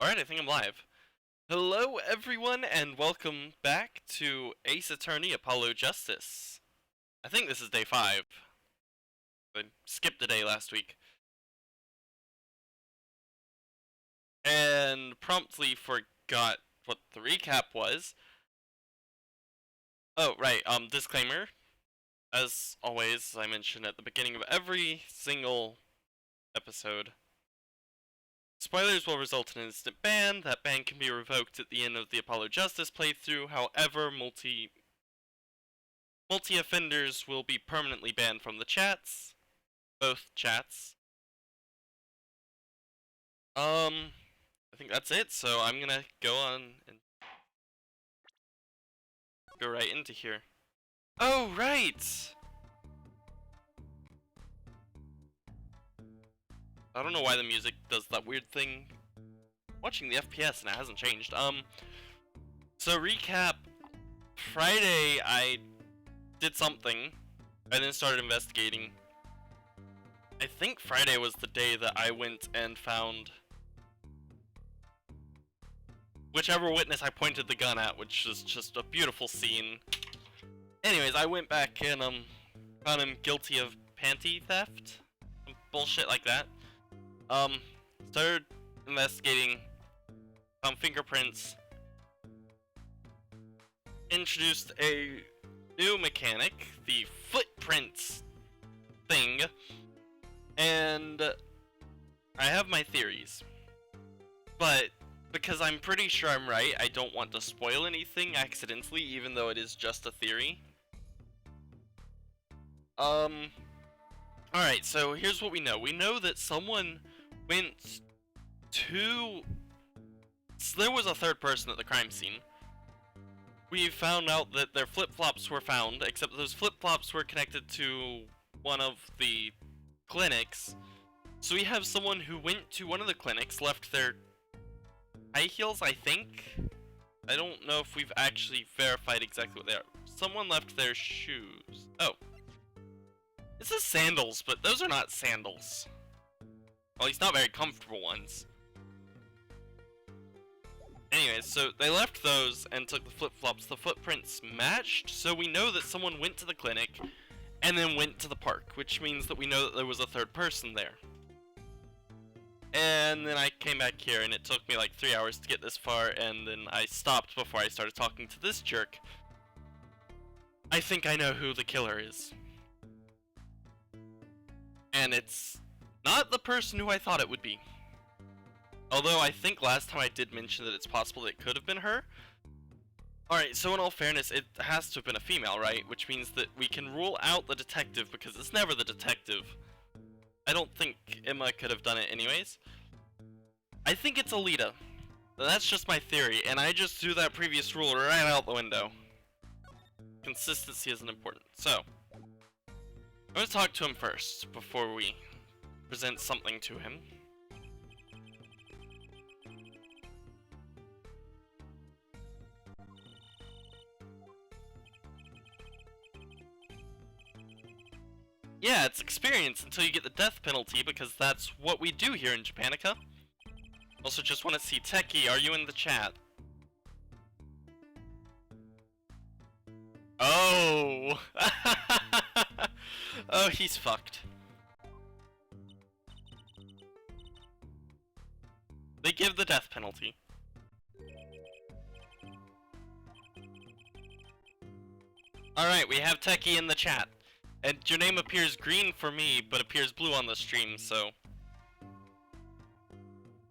Alright, I think I'm live. Hello, everyone, and welcome back to Ace Attorney Apollo Justice. I think this is day 5. I skipped a day last week. And promptly forgot what the recap was. Oh, right, disclaimer. As always, I mention at the beginning of every single episode. Spoilers will result in an instant ban. That ban can be revoked at the end of the Apollo Justice playthrough. However, multi-offenders will be permanently banned from the chats. Both chats. I think that's it, so I'm gonna go on and go right into here. Oh, right! I don't know why the music does that weird thing. Watching the FPS and it hasn't changed. So recap. Friday, I did something. I then started investigating. I think Friday was the day that I went and found whichever witness I pointed the gun at, which is just a beautiful scene. Anyways, I went back and found him guilty of panty theft, some bullshit like that. Started investigating, found fingerprints, introduced a new mechanic, the footprints thing, and I have my theories, but because I'm pretty sure I'm right, I don't want to spoil anything accidentally, even though it is just a theory. Alright, so here's what we know. We know that someone went to... So there was a third person at the crime scene. We found out that their flip-flops were found, except those flip-flops were connected to one of the clinics. So we have someone who went to one of the clinics, left their high heels, I think? I don't know if we've actually verified exactly what they are. Someone left their shoes. Oh. It says sandals, but those are not sandals. Well, at least not very comfortable ones. Anyways, so they left those and took the flip-flops. The footprints matched, so we know that someone went to the clinic and then went to the park, which means that we know that there was a third person there. And then I came back here and it took me like 3 hours to get this far, and then I stopped before I started talking to this jerk. I think I know who the killer is. And it's not the person who I thought it would be. Although I think last time I did mention that it's possible that it could have been her. Alright, so in all fairness, it has to have been a female, right? Which means that we can rule out the detective because it's never the detective. I don't think Emma could have done it anyways. I think it's Alita. That's just my theory, and I just threw that previous rule right out the window. Consistency isn't important. So, I'm going to talk to him first before we present something to him. Yeah, it's experience until you get the death penalty, because that's what we do here in Japanica. Also, just want to see, Techie, are you in the chat? Oh! Oh, he's fucked. They give the death penalty. Alright, we have Techie in the chat. And your name appears green for me, but appears blue on the stream, so...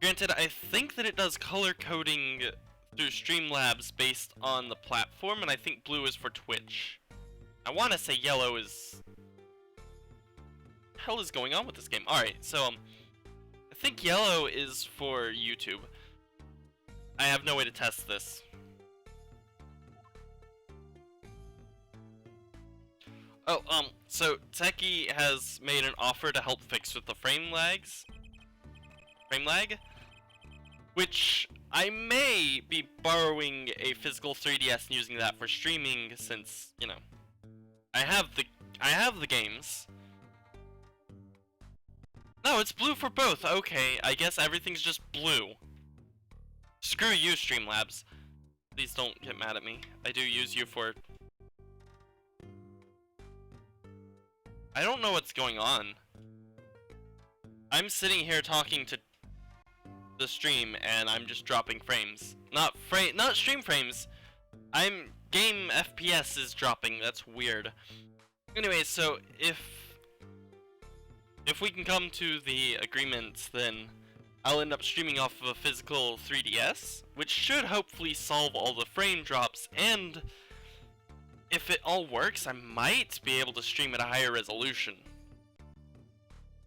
Granted, I think that it does color coding through Streamlabs based on the platform, and I think blue is for Twitch. I want to say yellow is... What the hell is going on with this game? Alright, so, I think yellow is for YouTube. I have no way to test this. Oh, so Techie has made an offer to help fix with the frame lag, which I may be borrowing a physical 3DS and using that for streaming, since, you know, I have the games. No, it's blue for both. Okay, I guess everything's just blue. Screw you, Streamlabs. Please don't get mad at me. I do use you for... I don't know what's going on. I'm sitting here talking to the stream and I'm just dropping frames. Not stream frames. Game FPS is dropping. That's weird. Anyway, so if we can come to the agreement, then I'll end up streaming off of a physical 3DS, which should hopefully solve all the frame drops, and if it all works, I might be able to stream at a higher resolution,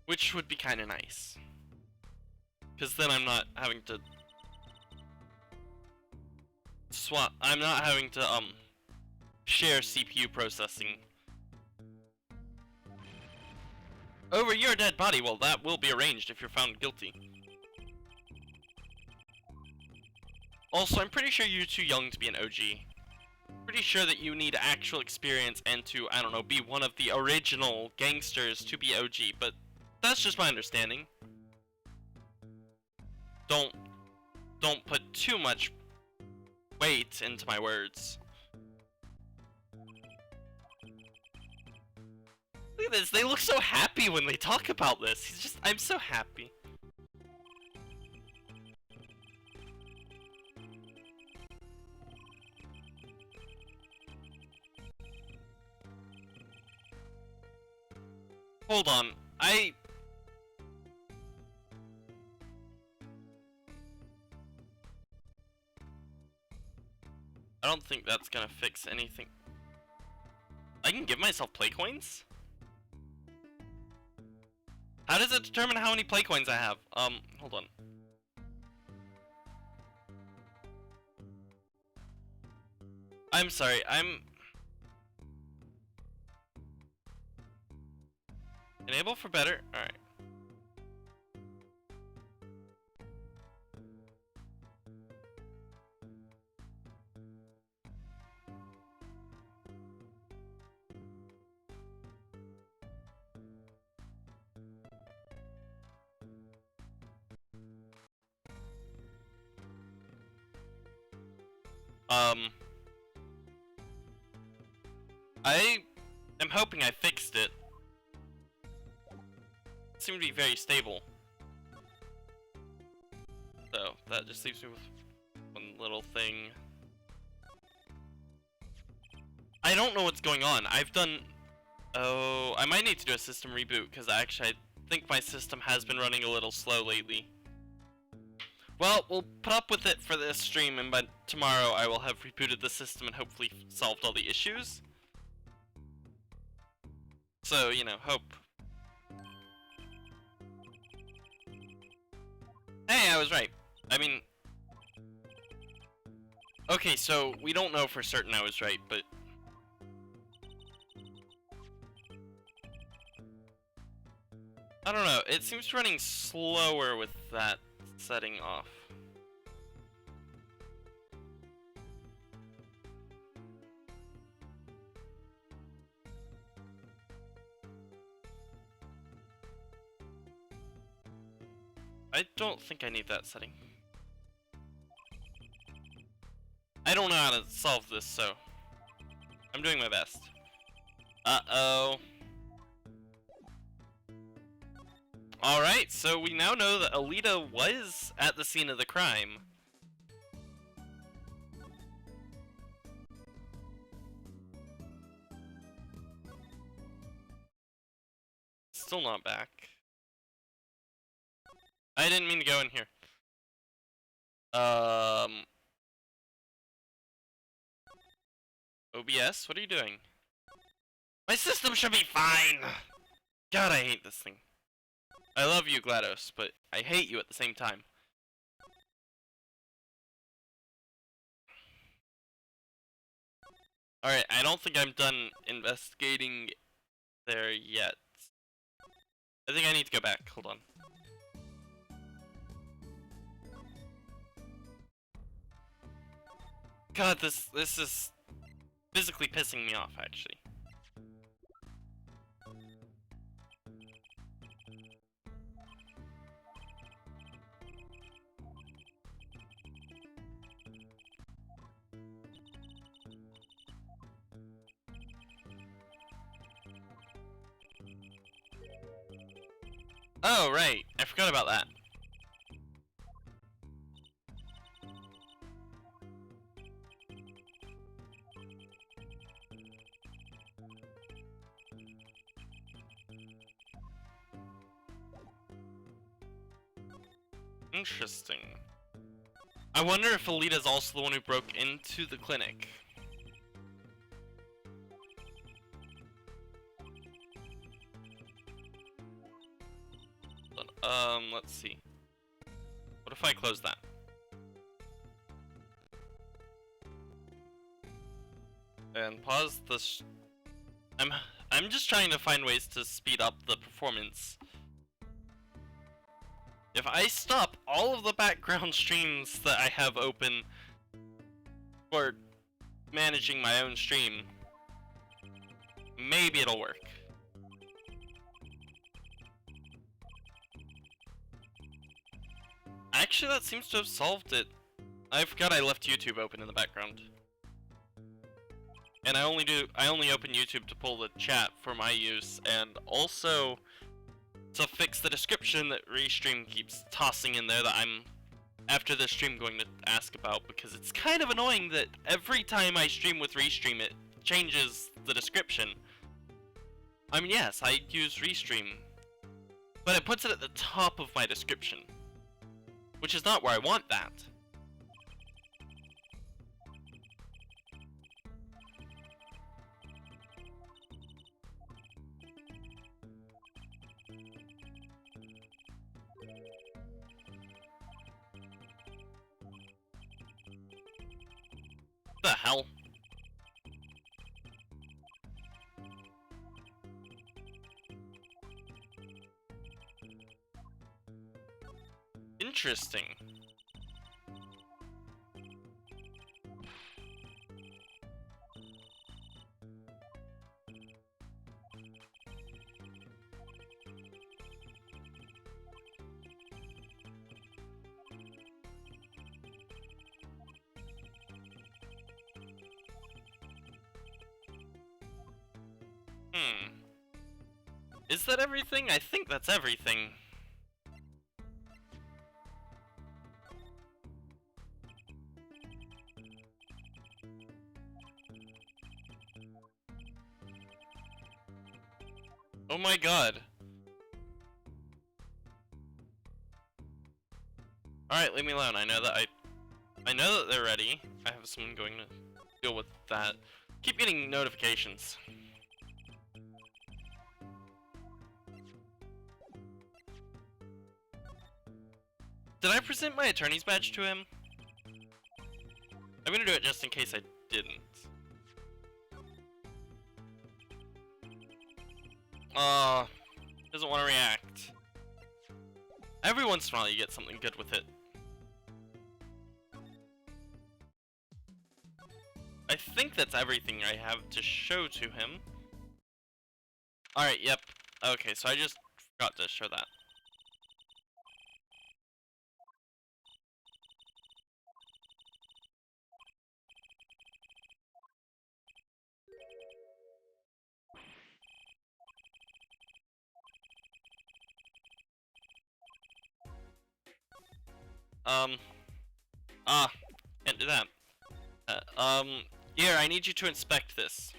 which would be kind of nice, because then I'm not having to share CPU processing. Over your dead body, well, that will be arranged if you're found guilty. Also, I'm pretty sure you're too young to be an OG. Pretty sure that you need actual experience and to, I don't know, be one of the original gangsters to be OG, but that's just my understanding. Don't put too much weight into my words. Look at this, they look so happy when they talk about this. I'm so happy. Hold on, I don't think that's gonna fix anything. I can give myself play coins? How does it determine how many play coins I have? Hold on. I'm sorry, enable for better? Alright. I am hoping I fixed it. It seemed to be very stable. So, that just leaves me with one little thing. I don't know what's going on. Oh, I might need to do a system reboot, because actually I think my system has been running a little slow lately. Well, we'll put up with it for this stream, and by tomorrow I will have rebooted the system and hopefully solved all the issues. So, you know, hope. Hey, I was right. I mean... Okay, so we don't know for certain I was right, but... I don't know, it seems running slower with that setting off. I don't think I need that setting. I don't know how to solve this, so I'm doing my best. Uh-oh. Alright, so we now know that Alita was at the scene of the crime. Still not back. I didn't mean to go in here. OBS, what are you doing? My system should be fine! God, I hate this thing. I love you, GLaDOS, but I hate you at the same time. Alright, I don't think I'm done investigating there yet. I think I need to go back. Hold on. God, this is physically pissing me off, actually. Oh, right. I forgot about that. Interesting. I wonder if Alita's also the one who broke into the clinic. Let's see. What if I close that? And pause this. I'm just trying to find ways to speed up the performance. If I stop all of the background streams that I have open for managing my own stream, maybe it'll work. Actually, that seems to have solved it. I forgot I left YouTube open in the background. And I only open YouTube to pull the chat for my use, and also to fix the description that Restream keeps tossing in there that I'm, after this stream, going to ask about, because it's kind of annoying that every time I stream with Restream it changes the description. I mean, yes, I use Restream, but it puts it at the top of my description, which is not where I want that. What the hell? Interesting. Is that everything? I think that's everything. Oh my god. Alright, leave me alone. I know that they're ready. I have someone going to deal with that. Keep getting notifications. Did I present my attorney's badge to him? I'm gonna do it just in case I didn't. Doesn't want to react. Every once in a while you get something good with it. I think that's everything I have to show to him. Alright, yep. Okay, so I just forgot to show that. Can't do that. Here, I need you to inspect this.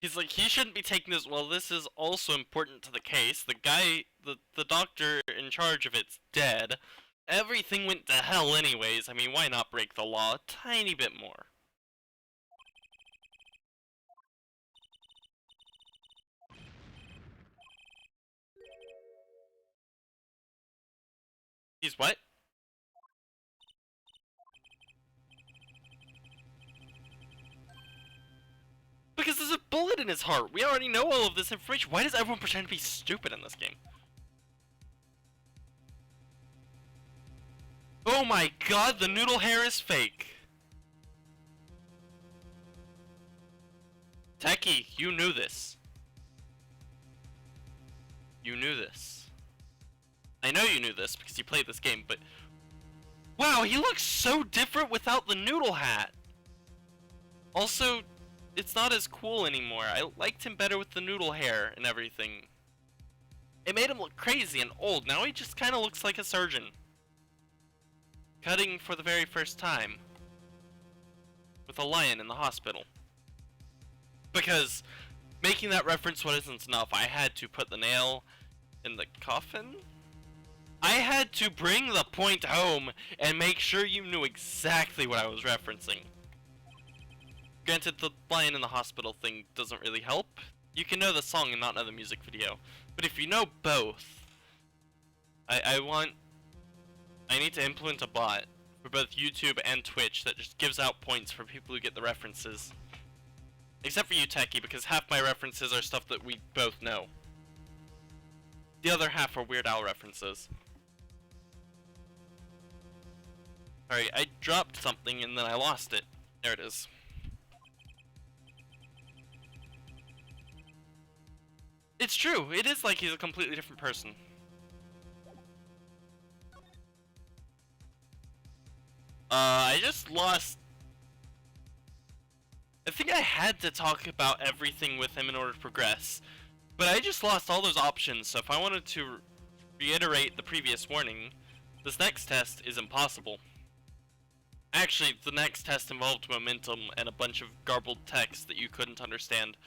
He's like, he shouldn't be taking this. Well, this is also important to the case. The guy, the doctor in charge of it's dead. Everything went to hell anyways. I mean, why not break the law a tiny bit more? He's what? Because there's a bullet in his heart. We already know all of this information. Why does everyone pretend to be stupid in this game? Oh my god, the noodle hair is fake. Techie, you knew this. you knew this. I know you knew this because you played this game, but wow, he looks so different without the noodle hat. Also, it's not as cool anymore. I liked him better with the noodle hair and everything. It made him look crazy and old. Now he just kind of looks like a surgeon. Cutting for the very first time. With a lion in the hospital. Because making that reference wasn't enough. I had to put the nail in the coffin? I had to bring the point home and make sure you knew exactly what I was referencing. Granted, the lion in the hospital thing doesn't really help. You can know the song and not know the music video. But if you know both, I need to implement a bot for both YouTube and Twitch that just gives out points for people who get the references. Except for you, Techie, because half my references are stuff that we both know. The other half are Weird Al references. Sorry, I dropped something and then I lost it. There it is. It's true, it is like he's a completely different person. I just lost... I think I had to talk about everything with him in order to progress. But I just lost all those options, so if I wanted to reiterate the previous warning, this next test is impossible. Actually, the next test involved momentum and a bunch of garbled text that you couldn't understand.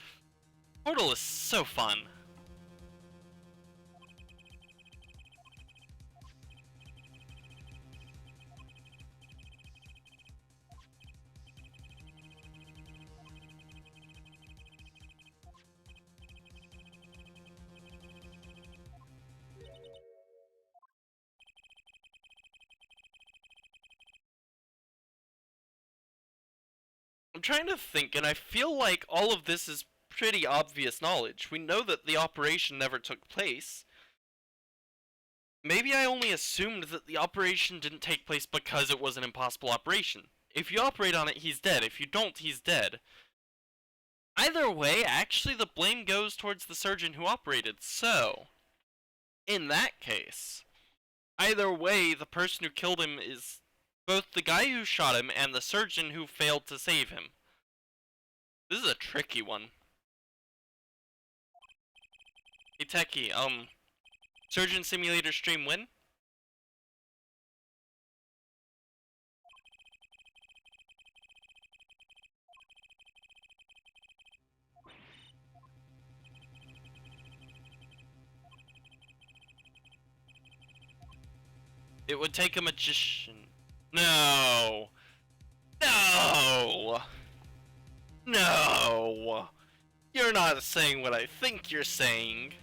Portal is so fun. I'm trying to think, and I feel like all of this is pretty obvious knowledge. We know that the operation never took place. Maybe I only assumed that the operation didn't take place because it was an impossible operation. If you operate on it, he's dead. If you don't, he's dead. Either way, actually the blame goes towards the surgeon who operated, so... in that case, either way, the person who killed him is both the guy who shot him and the surgeon who failed to save him. This is a tricky one. Hey Techie, Surgeon Simulator stream when? It would take a magician. No! No! No! You're not saying what I think you're saying.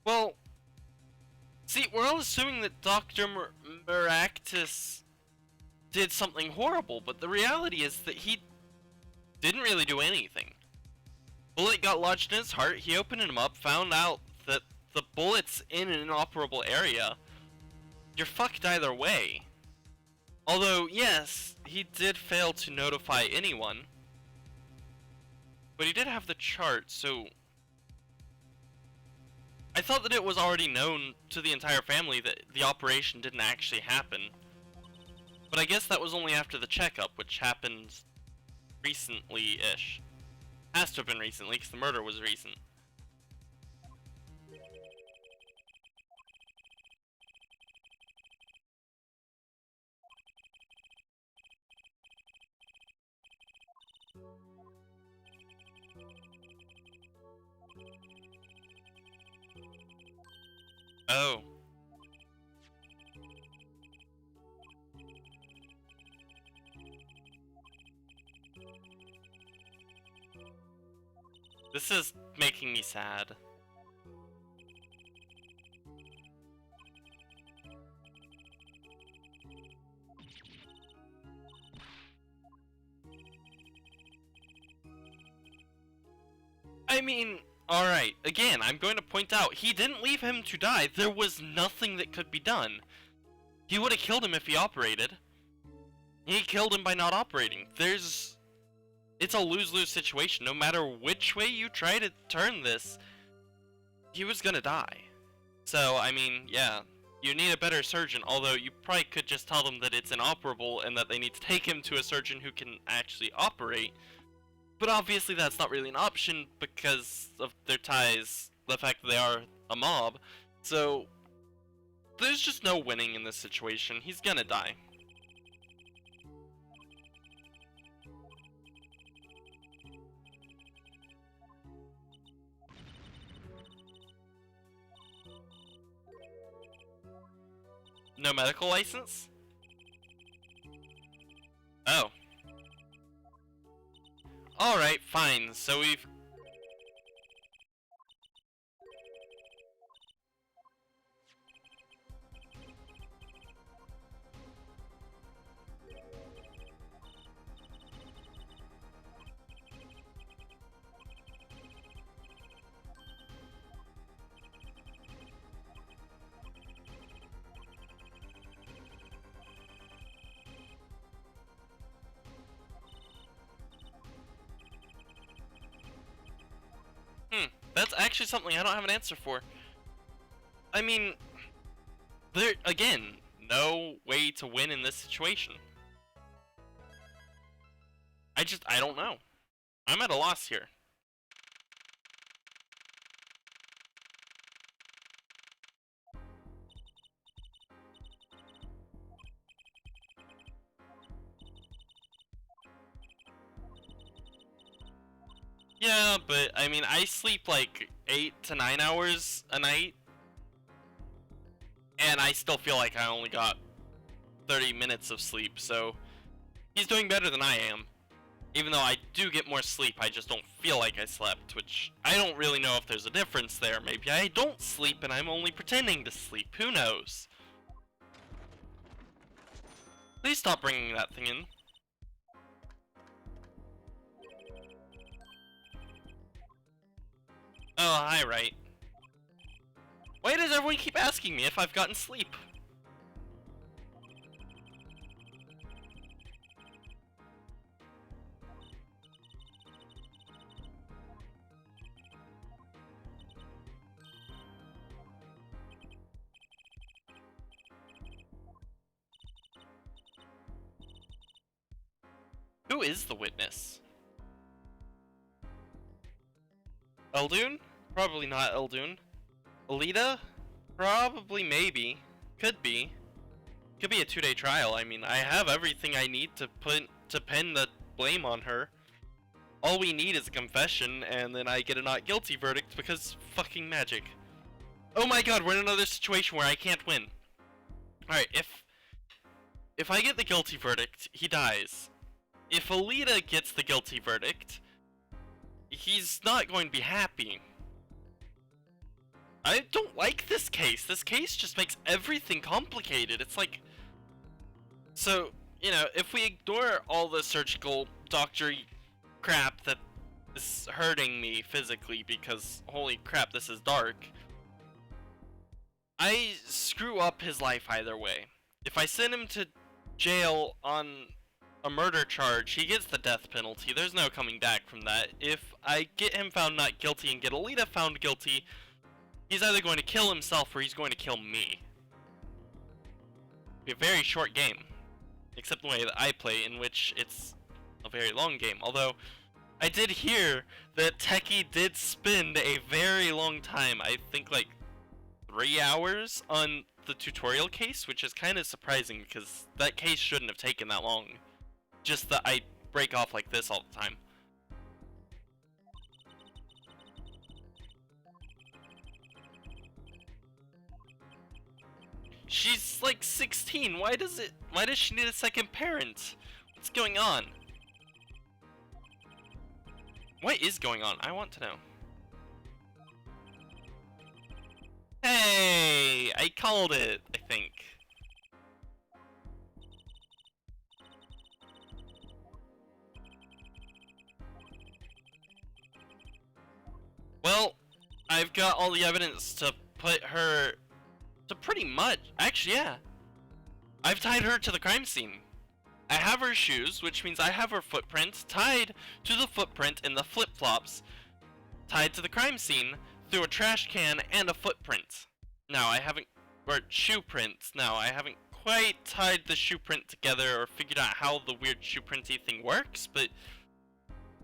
Well, see, we're all assuming that Dr. Maractus did something horrible, but the reality is that he didn't really do anything. Bullet got lodged in his heart, he opened him up, found out that the bullet's in an inoperable area. You're fucked either way. Although, yes, he did fail to notify anyone. But he did have the chart, so... I thought that it was already known to the entire family that the operation didn't actually happen. But I guess that was only after the checkup, which happened recently-ish. Has to have been recently, because the murder was recent. Oh. This is making me sad. I mean, alright, again, I'm going to point out, he didn't leave him to die. There was nothing that could be done. He would have killed him if he operated. He killed him by not operating. It's a lose-lose situation. No matter which way you try to turn this, he was gonna die. So, I mean, yeah, you need a better surgeon, although you probably could just tell them that it's inoperable and that they need to take him to a surgeon who can actually operate. But obviously that's not really an option because of their ties, the fact that they are a mob. So, there's just no winning in this situation. He's gonna die. No medical license? Oh. Alright, fine. So we've... That's actually something I don't have an answer for. I mean, there, again, no way to win in this situation. I don't know. I'm at a loss here. Yeah, but I mean, I sleep like 8 to 9 hours a night, and I still feel like I only got 30 minutes of sleep, so he's doing better than I am. Even though I do get more sleep, I just don't feel like I slept, which I don't really know if there's a difference there. Maybe I don't sleep and I'm only pretending to sleep, who knows? Please stop bringing that thing in. Oh, hi, right. Why does everyone keep asking me if I've gotten sleep? Who is the witness? Eldoon? Probably not Eldoon. Alita? Probably, maybe. Could be. Could be a 2-day trial. I mean, I have everything I need to pin the blame on her. All we need is a confession, and then I get a not guilty verdict because fucking magic. Oh my god, we're in another situation where I can't win. Alright, if I get the guilty verdict, he dies. If Alita gets the guilty verdict, he's not going to be happy. I don't like this case. This case just makes everything complicated. It's like... So, you know, if we ignore all the surgical doctor-y crap that is hurting me physically because, holy crap, this is dark, I screw up his life either way. If I send him to jail on a murder charge, he gets the death penalty. There's no coming back from that. If I get him found not guilty and get Alita found guilty, he's either going to kill himself or he's going to kill me. It'll be a very short game. Except the way that I play, in which it's a very long game. Although, I did hear that Techie did spend a very long time, I think like 3 hours, on the tutorial case, which is kind of surprising because that case shouldn't have taken that long. Just that I break off like this all the time. She's like 16. Why does she need a second parent? What's going on? What is going on? I want to know. Hey, I called it, I think. Well, I've got all the evidence to put her to pretty much. Actually, yeah. I've tied her to the crime scene. I have her shoes, which means I have her footprints tied to the footprint in the flip-flops, tied to the crime scene through a trash can and a footprint. Now, I haven't, or shoe prints. Now, I haven't quite tied the shoe print together or figured out how the weird shoe printy thing works, but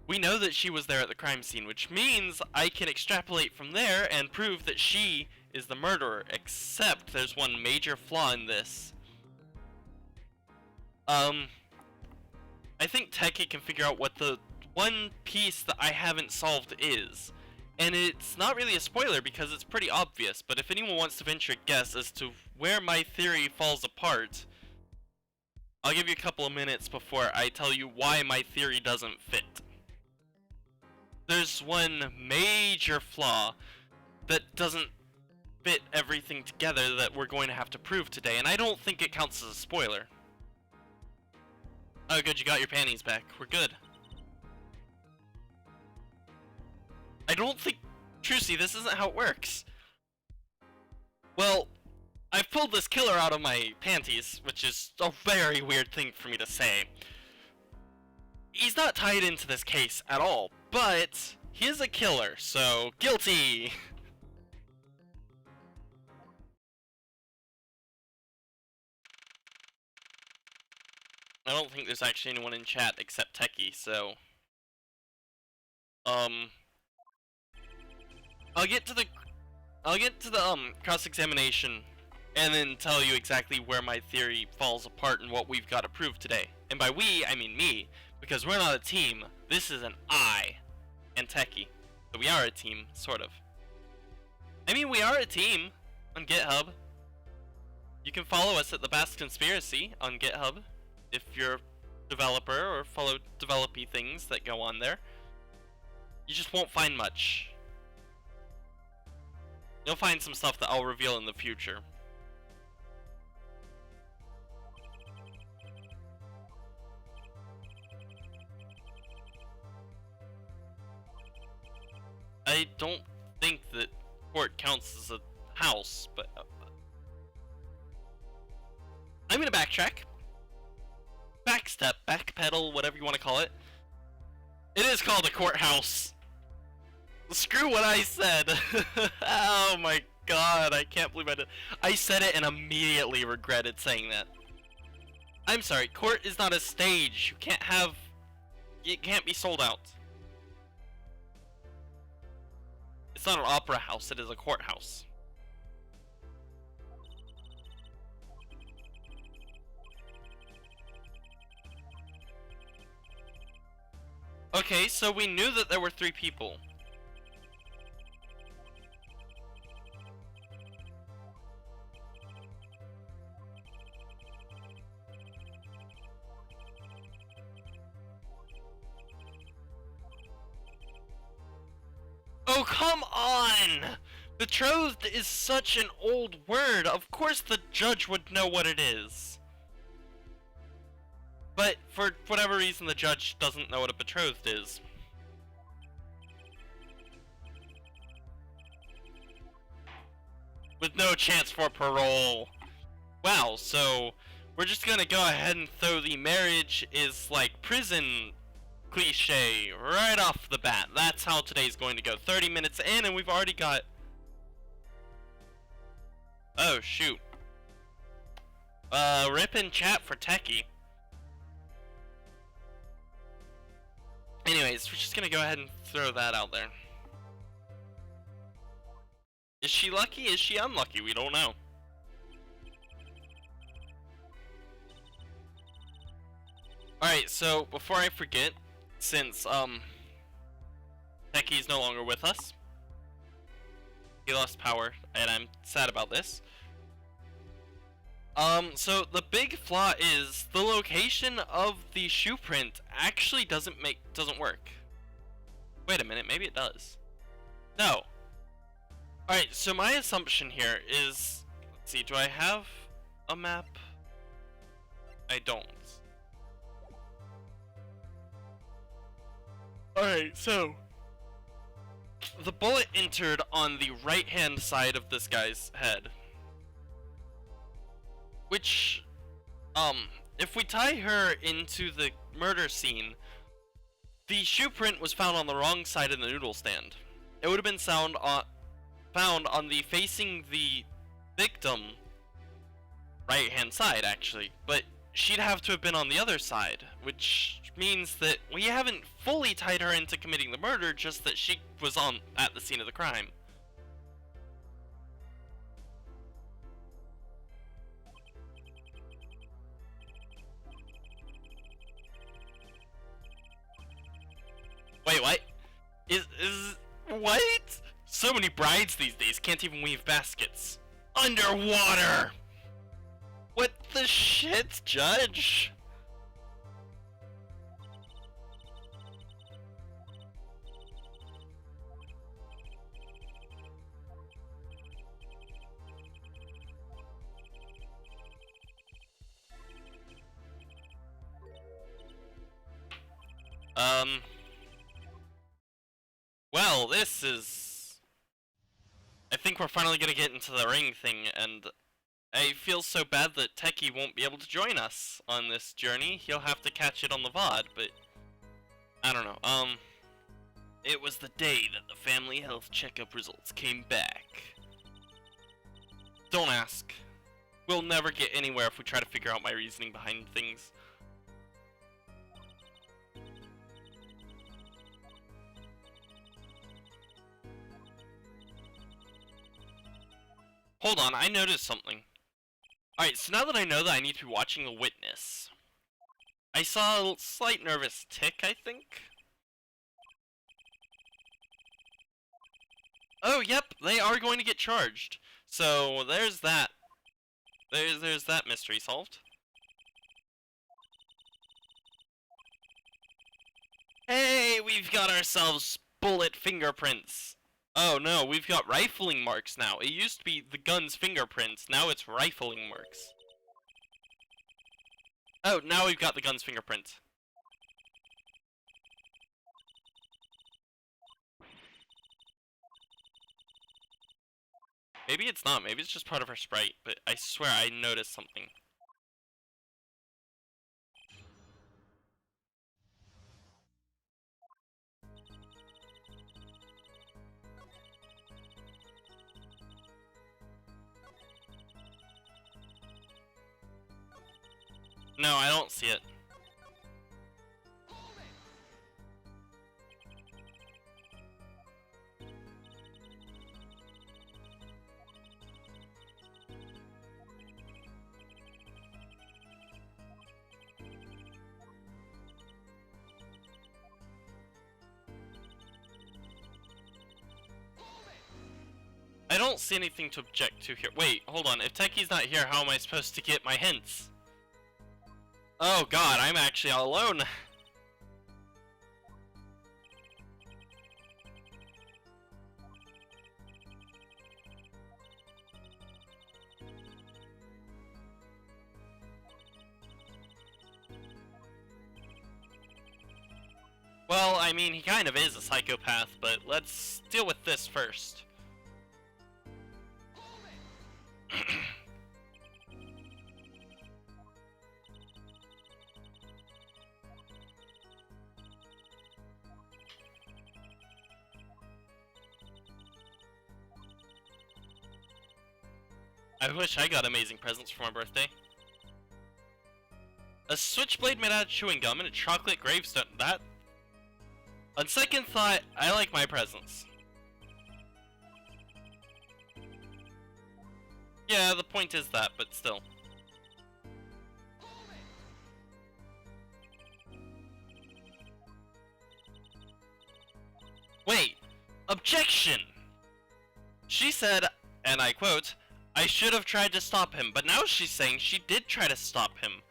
we know that she was there at the crime scene, which means I can extrapolate from there and prove that she is the murderer, except there's one major flaw in this. I think Techie can figure out what the one piece that I haven't solved is. And it's not really a spoiler because it's pretty obvious, but if anyone wants to venture a guess as to where my theory falls apart, I'll give you a couple of minutes before I tell you why my theory doesn't fit. There's one major flaw that doesn't fit everything together that we're going to have to prove today, and I don't think it counts as a spoiler. Oh good, you got your panties back. We're good. I don't think... Trucy, this isn't how it works. Well, I've pulled this killer out of my panties, which is a very weird thing for me to say. He's not tied into this case at all, but he is a killer, so guilty! I don't think there's actually anyone in chat except Techie, so... I'll get to the cross-examination and then tell you exactly where my theory falls apart and what we've got to prove today. And by we, I mean me, because we're not a team. This is an I and Techie. So we are a team, sort of. I mean, we are a team on GitHub. You can follow us at the Basque Conspiracy on GitHub if you're a developer or follow developy things that go on there. You just won't find much. You'll find some stuff that I'll reveal in the future. I don't think that court counts as a house, but I'm gonna backtrack. Backstep, backpedal, whatever you want to call it. It is called a courthouse. Screw what I said. Oh my god, I can't believe I did. I said it and immediately regretted saying that. I'm sorry, court is not a stage. It can't be sold out. It's not an opera house, it is a courthouse. Okay, so we knew that there were 3 people. Oh, come on! Betrothed is such an old word. Of course the judge would know what it is. But for whatever reason, the judge doesn't know what a betrothed is. With no chance for parole. Wow, so we're just gonna go ahead and throw the marriage is like prison cliche right off the bat. That's how today's going to go. 30 minutes in and we've already got... Oh, shoot. Rip in chat for Techie. Anyways, we're just gonna go ahead and throw that out there. Is she lucky? Is she unlucky? We don't know. Alright, so before I forget, since Techie's no longer with us, he lost power, and I'm sad about this. So the big flaw is the location of the shoe print actually doesn't work. Wait a minute, maybe it does. No. Alright, so my assumption here is, let's see, do I have a map? I don't. Alright, so the bullet entered on the right-hand side of this guy's head. Which, if we tie her into the murder scene, the shoe print was found on the wrong side of the noodle stand. It would have been found on the facing the victim right-hand side, actually, but she'd have to have been on the other side, which means that we haven't fully tied her into committing the murder, just that she was at the scene of the crime. Wait, what? What? So many brides these days can't even weave baskets. Underwater! What the shit, Judge? Well, this is... I think we're finally gonna get into the ring thing, and I feel so bad that Techie won't be able to join us on this journey. He'll have to catch it on the VOD, but... I don't know, it was the day that the family health checkup results came back. Don't ask. We'll never get anywhere if we try to figure out my reasoning behind things. Hold on, I noticed something. Alright, so now that I know that I need to be watching the witness, I saw a slight nervous tick, I think. Oh, yep, they are going to get charged. So, there's that. There's that mystery solved. Hey, we've got ourselves bullet fingerprints. Oh no, we've got rifling marks now. It used to be the gun's fingerprints, now it's rifling marks. Oh, now we've got the gun's fingerprints. Maybe it's not, maybe it's just part of her sprite, but I swear I noticed something. No, I don't see it. I don't see anything to object to here. Wait, hold on. If Techie's not here, how am I supposed to get my hints? Oh god, I'm actually all alone. Well, I mean, he kind of is a psychopath, but let's deal with this first. I wish I got amazing presents for my birthday. A switchblade made out of chewing gum and a chocolate gravestone. That... On second thought, I like my presents. Yeah, the point is that, but still. Wait! Objection! She said, and I quote, "I should have tried to stop him," but now she's saying she did try to stop him.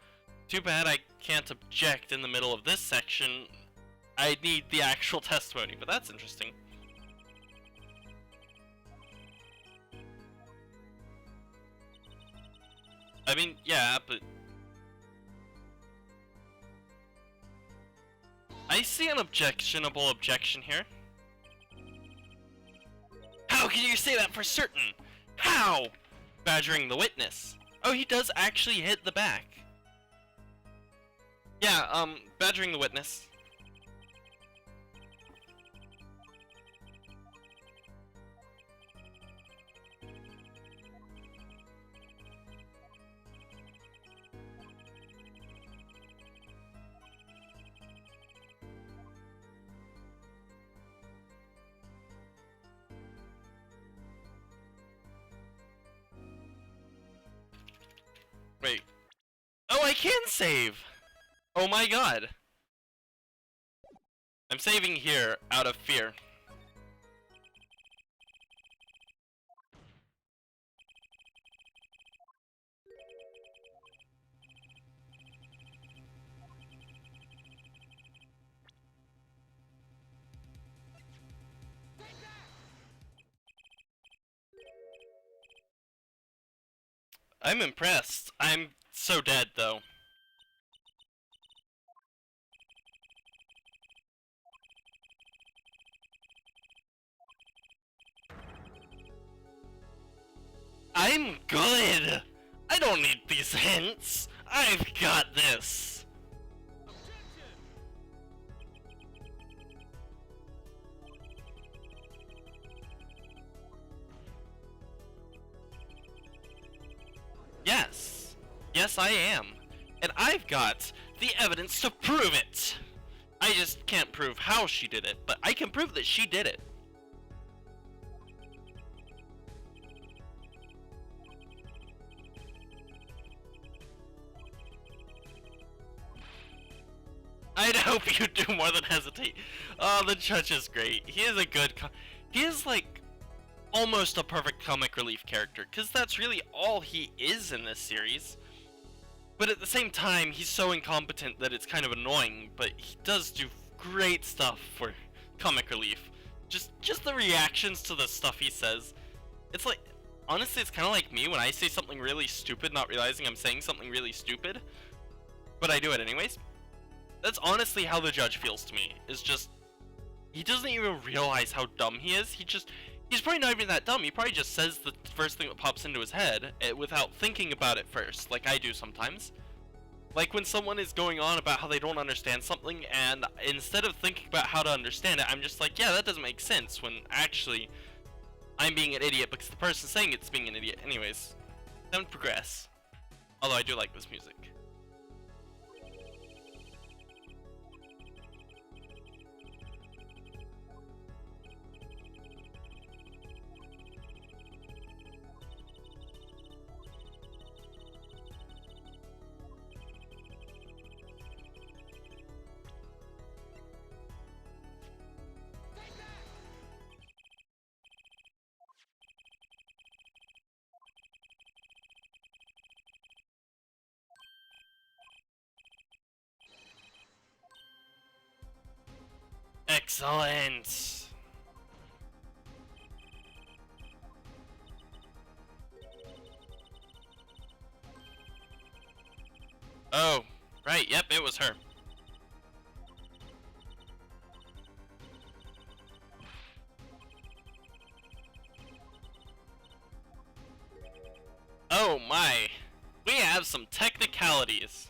Too bad I can't object in the middle of this section. I need the actual testimony, but that's interesting. I mean, yeah, but... I see an objectionable objection here. can you say that for certain? How? Badgering the witness. Oh, he does actually hit the back. Yeah, badgering the witness. Wait. Oh, I can save! Oh my god. I'm saving here out of fear. I'm impressed. I'm so dead, though. I'm good! I don't need these hints! I've got this! Yes. Yes, I am. And I've got the evidence to prove it! I just can't prove how she did it, but I can prove that she did it. I'd hope you do more than hesitate. Oh, the judge is great. He is a good he is like almost a perfect comic relief character, because that's really all he is in this series. But at the same time, he's so incompetent that it's kind of annoying, but he does do great stuff for comic relief. Just the reactions to the stuff he says. It's like, honestly, it's kind of like me when I say something really stupid, not realizing I'm saying something really stupid, but I do it anyways. That's honestly how the judge feels to me, is just, he doesn't even realize how dumb he is. He's probably not even that dumb. He probably just says the first thing that pops into his head without thinking about it first, like I do sometimes. Like when someone is going on about how they don't understand something, and instead of thinking about how to understand it, I'm just like, yeah, that doesn't make sense, when actually I'm being an idiot because the person saying it's being an idiot. Anyways, time to progress. Although I do like this music. Excellent! Oh, right, yep, it was her. Oh my, we have some technicalities.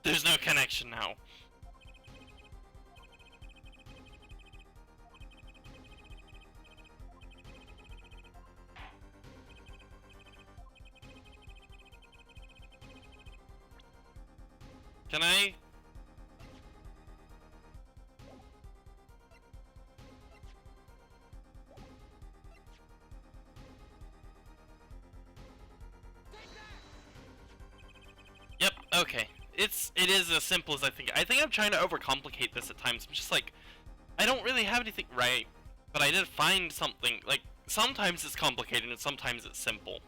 There's no connection now. Can I? Yep, okay. It is as simple as I think. I think I'm trying to overcomplicate this at times. I'm just like, I don't really have anything right, but I did find something. Like, sometimes it's complicated and sometimes it's simple.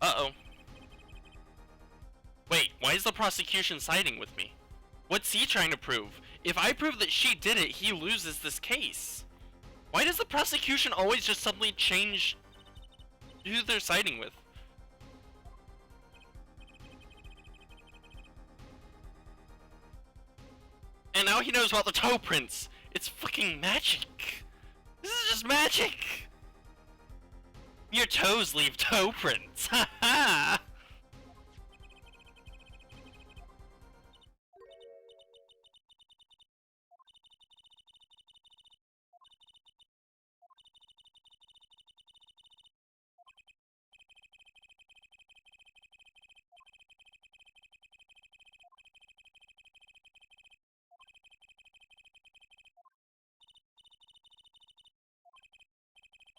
Uh-oh. Why is the prosecution siding with me? What's he trying to prove? If I prove that she did it, he loses this case. Why does the prosecution always just suddenly change who they're siding with? And now he knows about the toe prints. It's fucking magic. This is just magic. Your toes leave toe prints. Ha ha.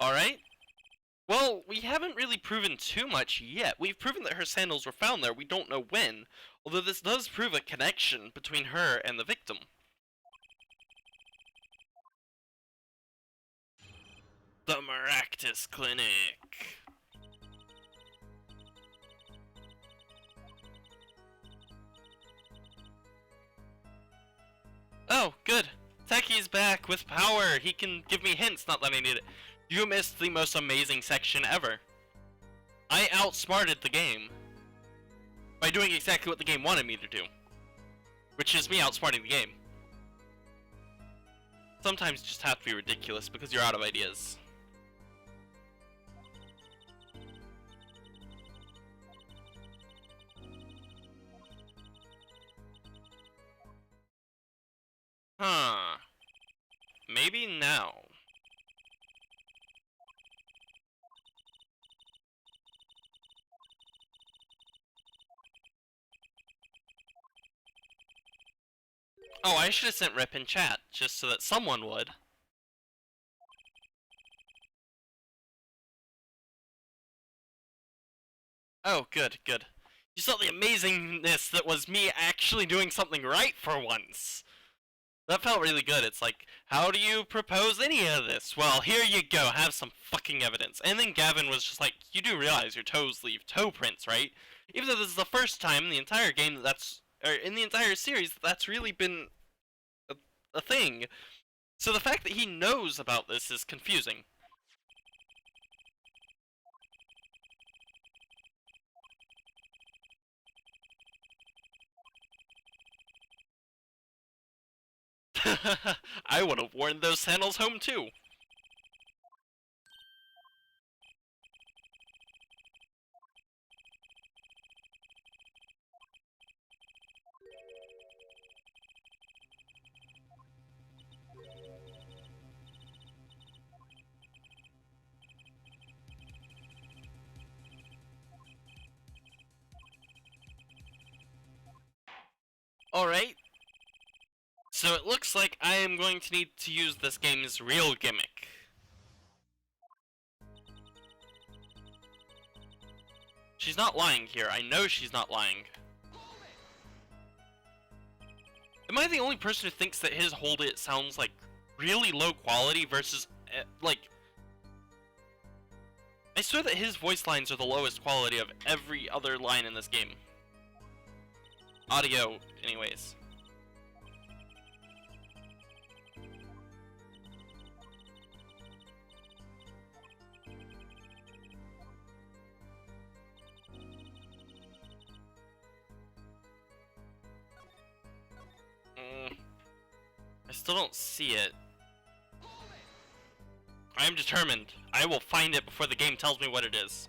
Alright. Well, we haven't really proven too much yet. We've proven that her sandals were found there, we don't know when. Although this does prove a connection between her and the victim. The Maractus Clinic. Oh, good. Techie's back with power. He can give me hints, not that I need it. You missed the most amazing section ever. I outsmarted the game by doing exactly what the game wanted me to do, which is me outsmarting the game. Sometimes you just have to be ridiculous because you're out of ideas. Huh. Maybe now. Oh, I should have sent Rip in chat, just so that someone would. Oh, good, good. You saw the amazingness that was me actually doing something right for once. That felt really good. It's like, how do you propose any of this? Well, here you go, have some fucking evidence. And then Gavin was just like, you do realize your toes leave toe prints, right? Even though this is the first time in the entire game or in the entire series, that's really been a thing. So the fact that he knows about this is confusing. I would have worn those sandals home too. Alright. So it looks like I am going to need to use this game's real gimmick. She's not lying here. I know she's not lying. Am I the only person who thinks that his Hold It sounds like really low quality versus, like... I swear that his voice lines are the lowest quality of every other line in this game. Audio, anyways. I still don't see it. I am determined. I will find it before the game tells me what it is.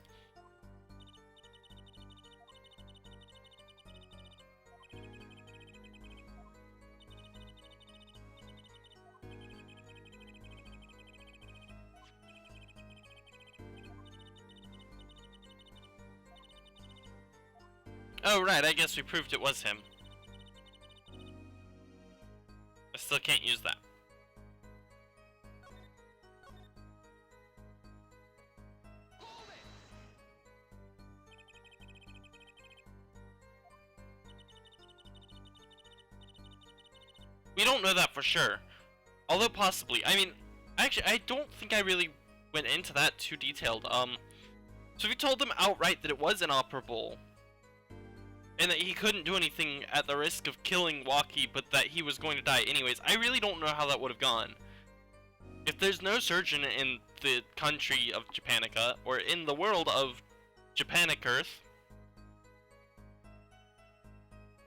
Oh right, I guess we proved it was him. I still can't use that. We don't know that for sure. Although possibly. I mean, actually, I don't think I really went into that too detailed. So we told them outright that it was inoperable. and that he couldn't do anything at the risk of killing Waki, but that he was going to die anyways. I really don't know how that would have gone. If there's no surgeon in the country of Japanica, or in the world of Japanic Earth,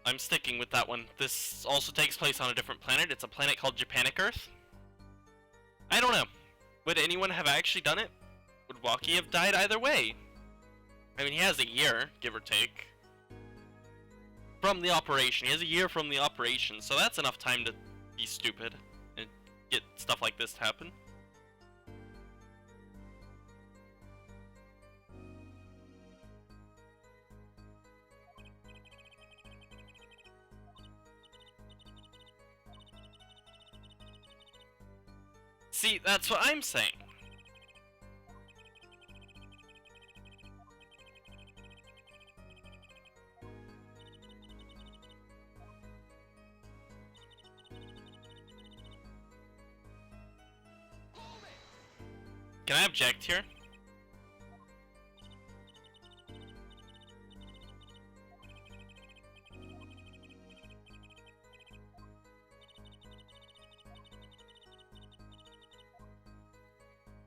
I'm sticking with that one. This also takes place on a different planet. It's a planet called Japanic Earth. I don't know. Would anyone have actually done it? Would Waki have died either way? I mean, he has a year, give or take, from the operation. He has a year from the operation, so that's enough time to be stupid and get stuff like this to happen. See, that's what I'm saying. Can I object here?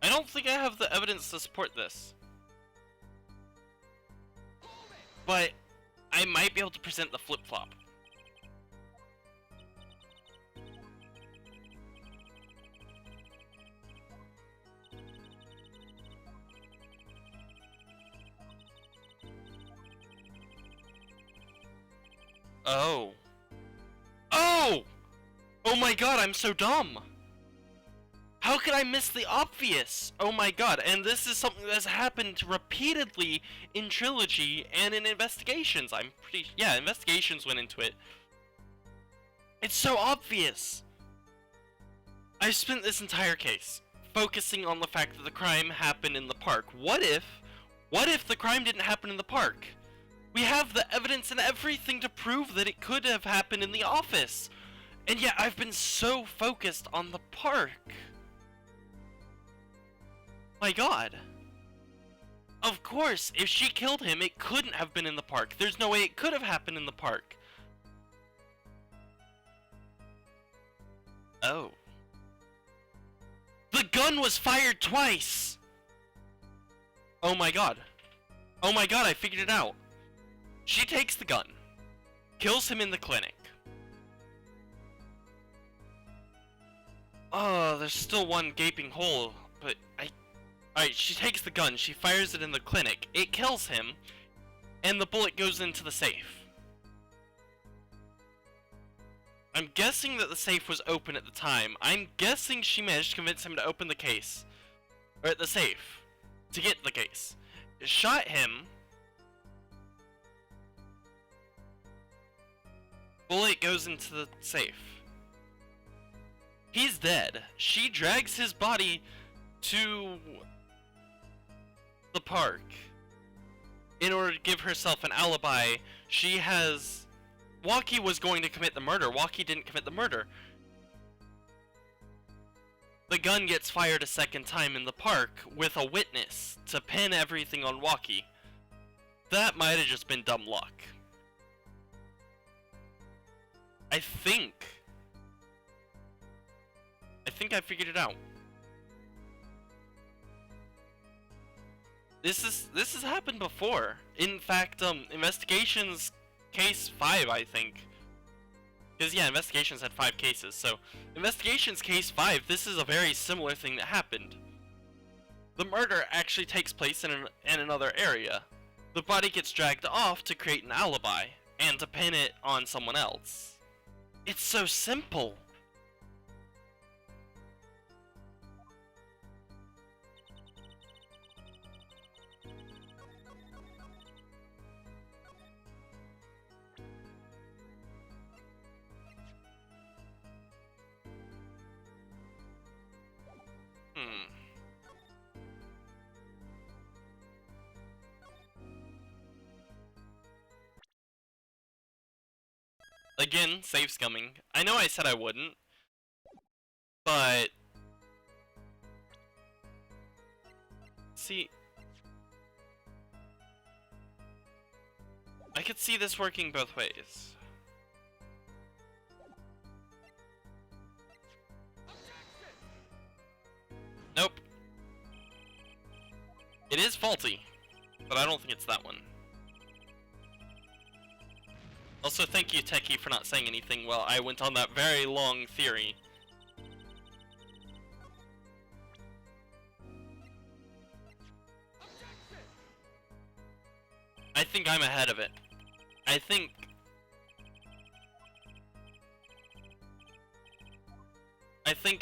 I don't think I have the evidence to support this. But I might be able to present the flip-flop. Oh. Oh! Oh my god, I'm so dumb! How could I miss the obvious? Oh my god, and this is something that's happened repeatedly in Trilogy and in Investigations. Yeah, Investigations went into it. It's so obvious! I spent this entire case focusing on the fact that the crime happened in the park. What if the crime didn't happen in the park? We have the evidence and everything to prove that it could have happened in the office. And yet I've been so focused on the park. My god. Of course, if she killed him, it couldn't have been in the park. There's no way it could have happened in the park. Oh. The gun was fired twice! Oh my god. Oh my god, I figured it out. She takes the gun, kills him in the clinic. Oh, there's still one gaping hole, but Alright, she takes the gun, she fires it in the clinic, it kills him, and the bullet goes into the safe. I'm guessing that the safe was open at the time. I'm guessing she managed to convince him to open the case. Or the safe. To get the case. Shot him. Bullet goes into the safe. He's dead. She drags his body to the park in order to give herself an alibi. Waki was going to commit the murder. Waki didn't commit the murder. The gun gets fired a second time in the park with a witness to pin everything on Waki. That might have just been dumb luck. I think I figured it out. This has happened before. In fact, Investigations Case 5, I think. Because yeah, Investigations had 5 cases. So, Investigations Case 5, this is a very similar thing that happened. The murder actually takes place in another area. The body gets dragged off to create an alibi and to pin it on someone else. It's so simple. Again, safe's coming. I know I said I wouldn't, but see, I could see this working both ways. Nope. It is faulty, but I don't think it's that one. Also, thank you, Techie, for not saying anything while I went on that very long theory. I think I'm ahead of it. I think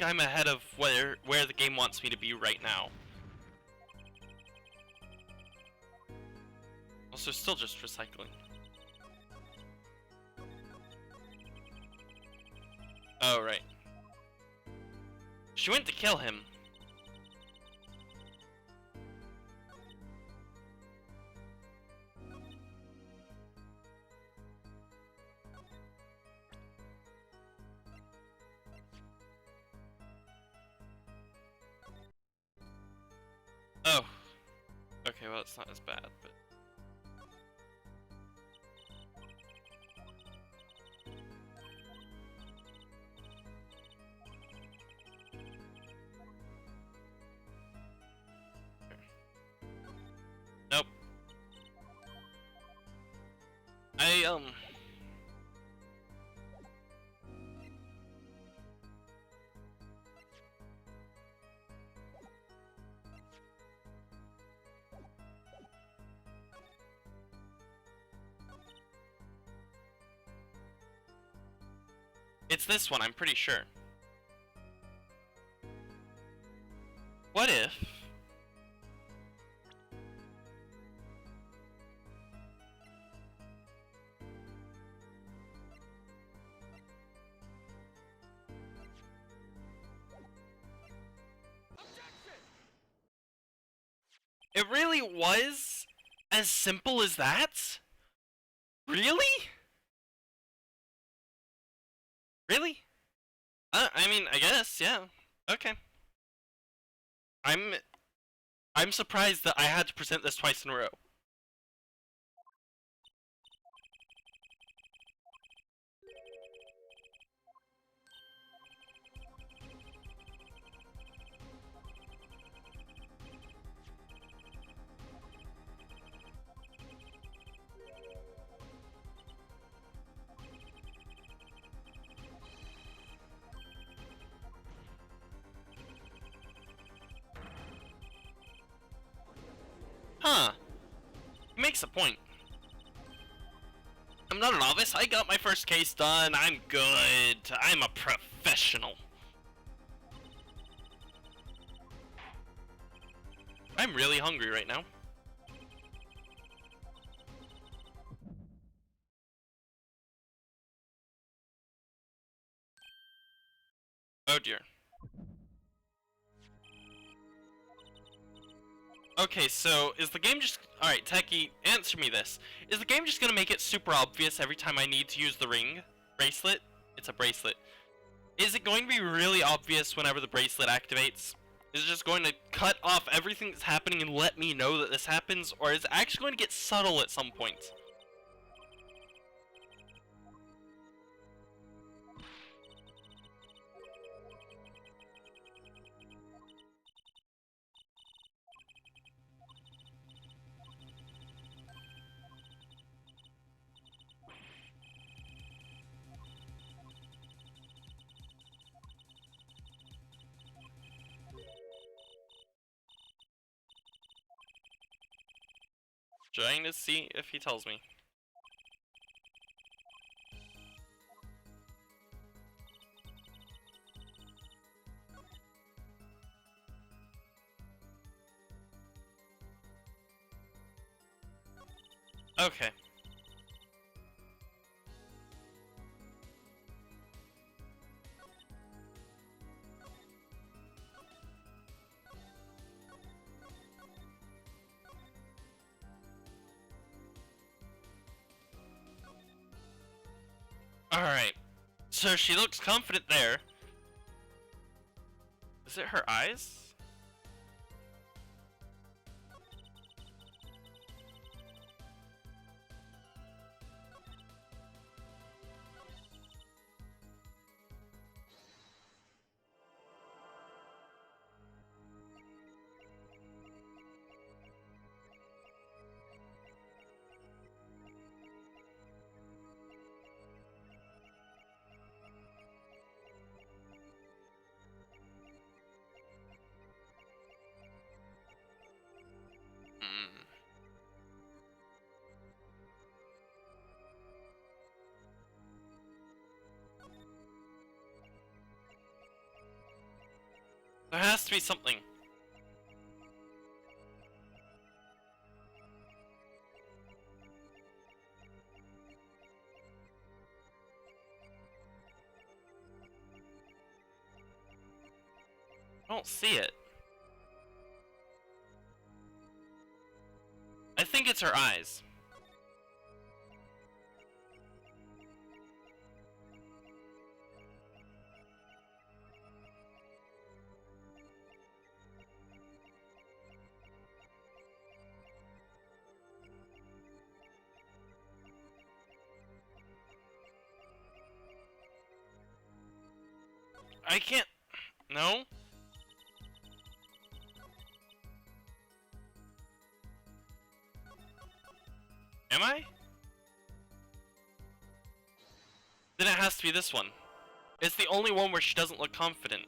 I'm ahead of where the game wants me to be right now. Also, still just recycling. Oh, right. She went to kill him. Oh. Okay, well, it's not as bad, but... Nope. It's this one, I'm pretty sure. What if... It really was as simple as that? Really? Really? I mean, I guess, yeah. Okay. I'm surprised that I had to present this twice in a row. Huh. Makes a point. I'm not a novice. I got my first case done. I'm good. I'm a professional. I'm really hungry right now. Oh dear. Okay, so is the game just... Alright, Techie, answer me this. Is the game just gonna make it super obvious every time I need to use the ring? Bracelet? It's a bracelet. Is it going to be really obvious whenever the bracelet activates? Is it just going to cut off everything that's happening and let me know that this happens? Or is it actually going to get subtle at some point? Trying to see if he tells me. Okay. Alright. So she looks confident there. Is it her eyes? There has to be something. I don't see it. I think it's her eyes. I can't... No? Am I? Then it has to be this one. It's the only one where she doesn't look confident.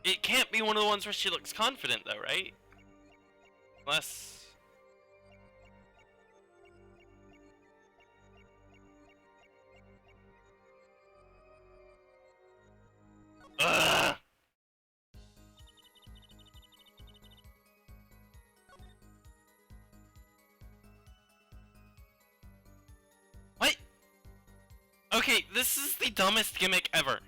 It can't be one of the ones where she looks confident though, right? Unless... Ugh! What? Okay, this is the dumbest gimmick ever.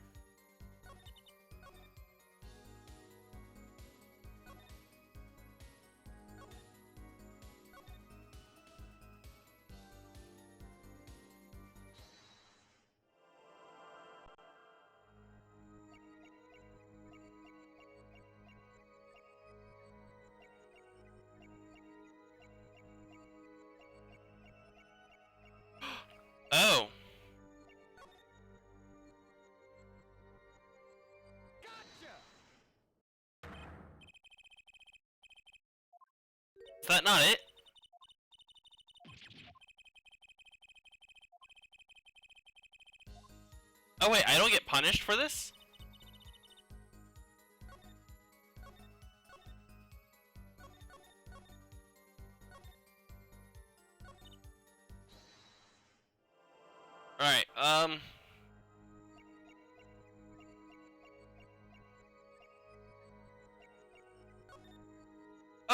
Oh. Is that not it? Oh wait, I don't get punished for this? Alright,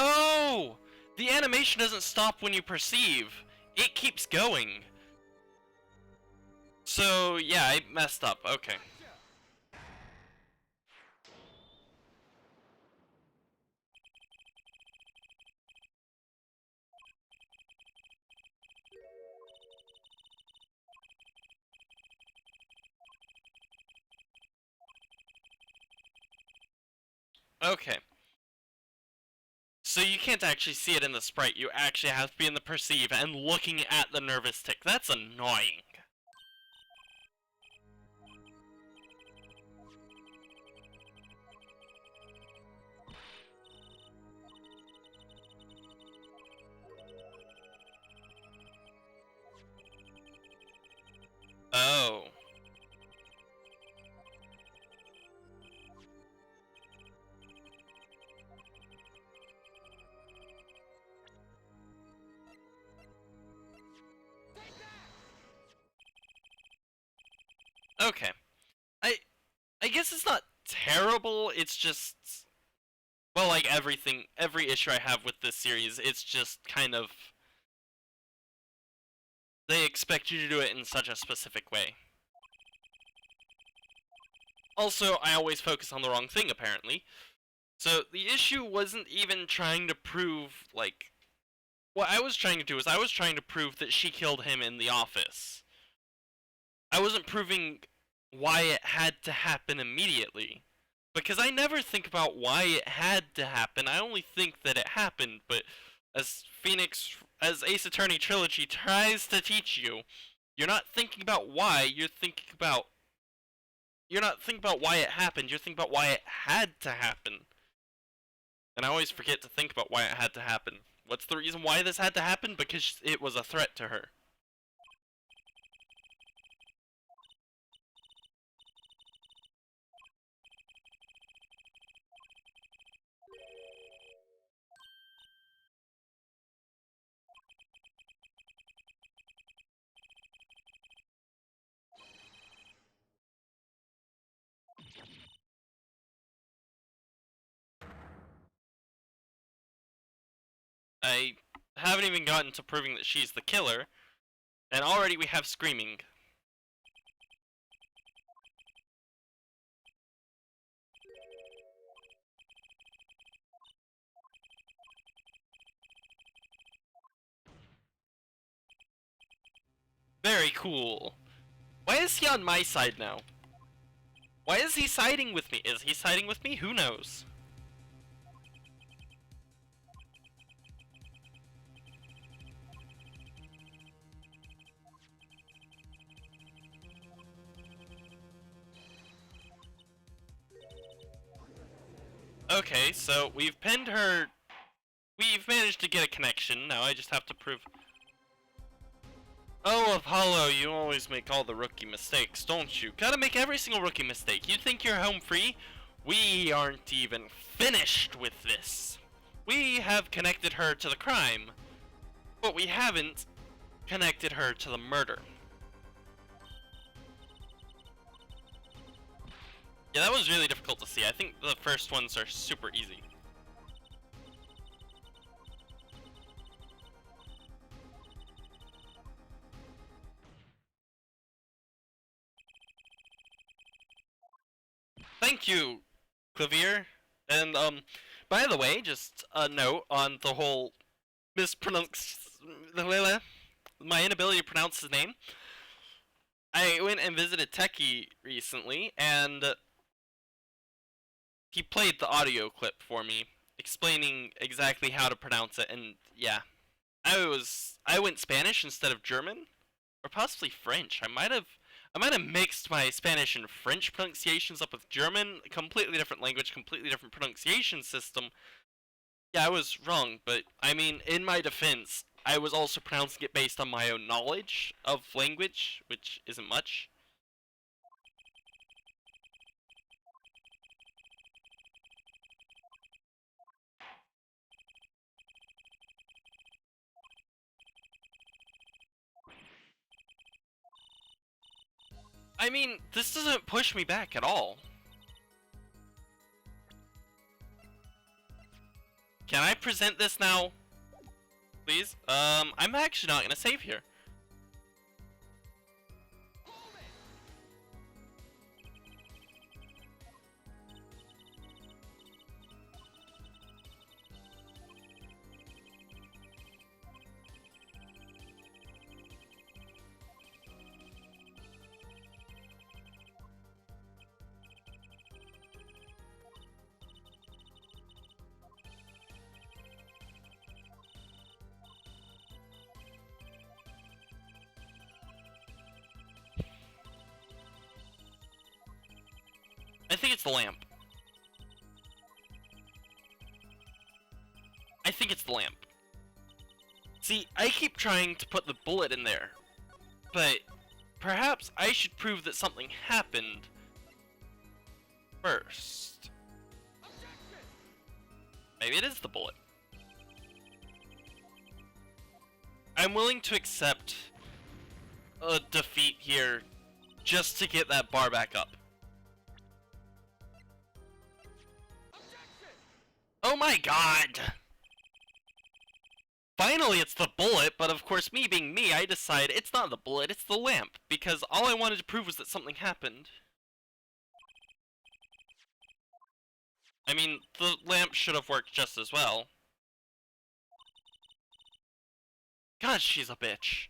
Oh! The animation doesn't stop when you perceive. It keeps going. So, yeah, I messed up. Okay. Okay. So you can't actually see it in the sprite, you actually have to be in the perceive and looking at the nervous tick. That's annoying. Oh. Okay. I guess it's not terrible, it's just... Well, like everything, every issue I have with this series, it's just kind of... They expect you to do it in such a specific way. Also, I always focus on the wrong thing, apparently. So, the issue wasn't even trying to prove, like... What I was trying to do is I was trying to prove that she killed him in the office. I wasn't proving why it had to happen immediately. Because I never think about why it had to happen, I only think that it happened, but as as Ace Attorney Trilogy tries to teach you, you're not thinking about why, you're not thinking about why it happened, you're thinking about why it had to happen. And I always forget to think about why it had to happen. What's the reason why this had to happen? Because it was a threat to her. I haven't even gotten to proving that she's the killer, and already we have screaming. Very cool. Why is he on my side now? Why is he siding with me? Is he siding with me? Who knows? Okay, so we've pinned her. We've managed to get a connection. Now I just have to prove. Oh, Apollo, you always make all the rookie mistakes, don't you? Gotta make every single rookie mistake. You think you're home free? We aren't even finished with this. We have connected her to the crime, but we haven't connected her to the murder. Yeah, that was really difficult to see. I think the first ones are super easy. Thank you, Clavier. And, by the way, just a note on the whole my inability to pronounce his name. I went and visited Techie recently, and he played the audio clip for me, explaining exactly how to pronounce it, and yeah. I went Spanish instead of German, or possibly French. I might have mixed my Spanish and French pronunciations up with German, completely different language, completely different pronunciation system. Yeah, I was wrong, but I mean, in my defense, I was also pronouncing it based on my own knowledge of language, which isn't much. I mean, this doesn't push me back at all. Can I present this now? Please? I'm actually not gonna save here. I think it's the lamp. I think it's the lamp. See, I keep trying to put the bullet in there, but perhaps I should prove that something happened first. Maybe it is the bullet. I'm willing to accept a defeat here just to get that bar back up. Oh my god! Finally it's the bullet, but of course me being me, I decide it's not the bullet, it's the lamp, because all I wanted to prove was that something happened. I mean, the lamp should have worked just as well. God, she's a bitch.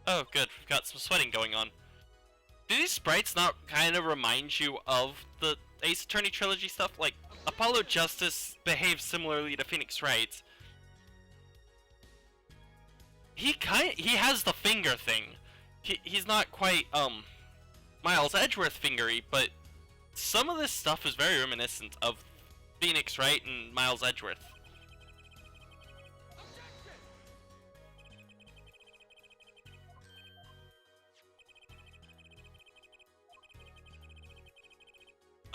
Oh, good. We've got some sweating going on. Do these sprites not kind of remind you of the Ace Attorney Trilogy stuff? Like, Apollo Justice behaves similarly to Phoenix Wright. He has the finger thing. He's not quite, Miles Edgeworth fingery, but some of this stuff is very reminiscent of Phoenix Wright and Miles Edgeworth.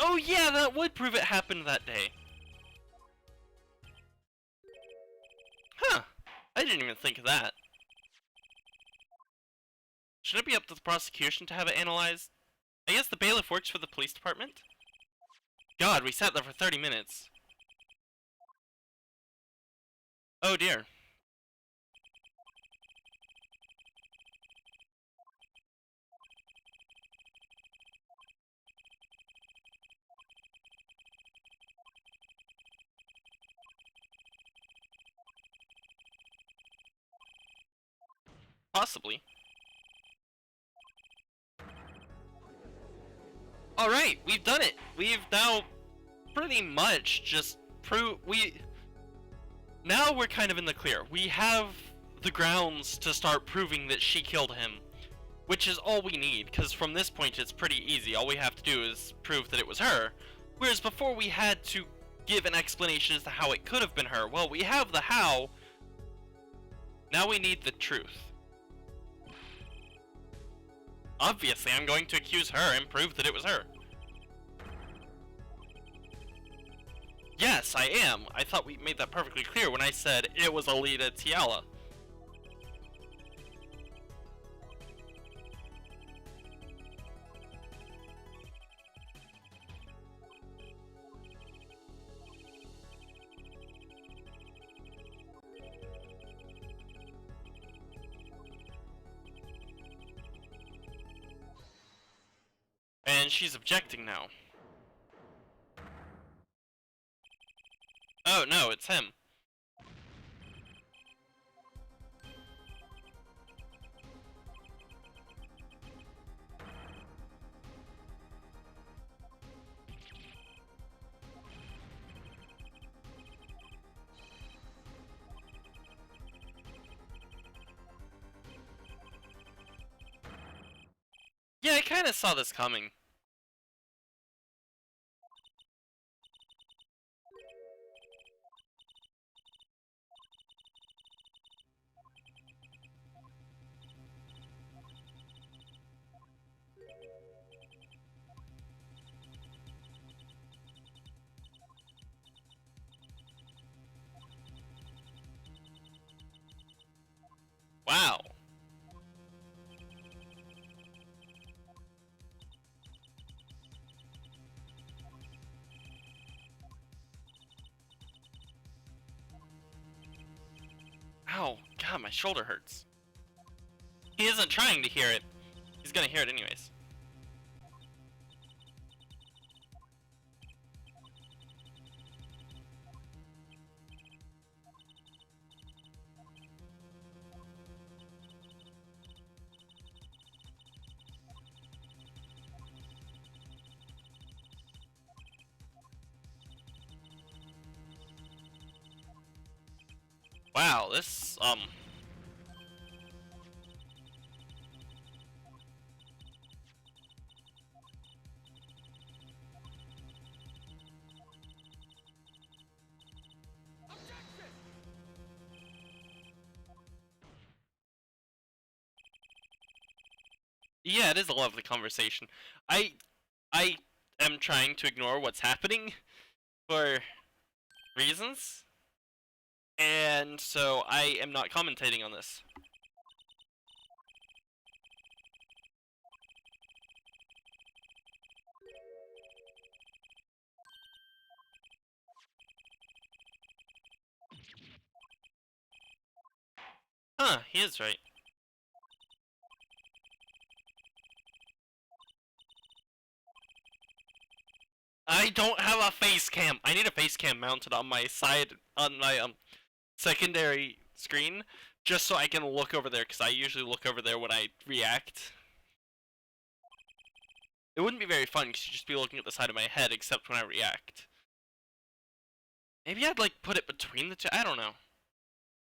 Oh yeah, that would prove it happened that day. Huh. didn't even think of that. Should it be up to the prosecution to have it analyzed? I guess the bailiff works for the police department? God, we sat there for 30 minutes. Oh dear. Possibly. Alright, we've done it! We've now pretty much just now we're kind of in the clear. We have the grounds to start proving that she killed him, which is all we need, because from this point it's pretty easy. All we have to do is prove that it was her, whereas before we had to give an explanation as to how it could have been her. Well, we have the how, now we need the truth. Obviously, I'm going to accuse her and prove that it was her. Yes, I am. I thought we made that perfectly clear when I said it was Alita Tiala. And she's objecting now. Oh no, it's him. Yeah, I kinda saw this coming. Wow. Ow, God, my shoulder hurts. He isn't trying to hear it. He's gonna hear it anyways. Wow, this, yeah, it is a lovely conversation. I am trying to ignore what's happening for reasons, and so I am not commentating on this. Huh, he is right. I don't have a face cam. I need a face cam mounted on my side, on my secondary screen, just so I can look over there, because I usually look over there when I react. It wouldn't be very fun, because you'd just be looking at the side of my head, except when I react. Maybe I'd like put it between the two. I don't know.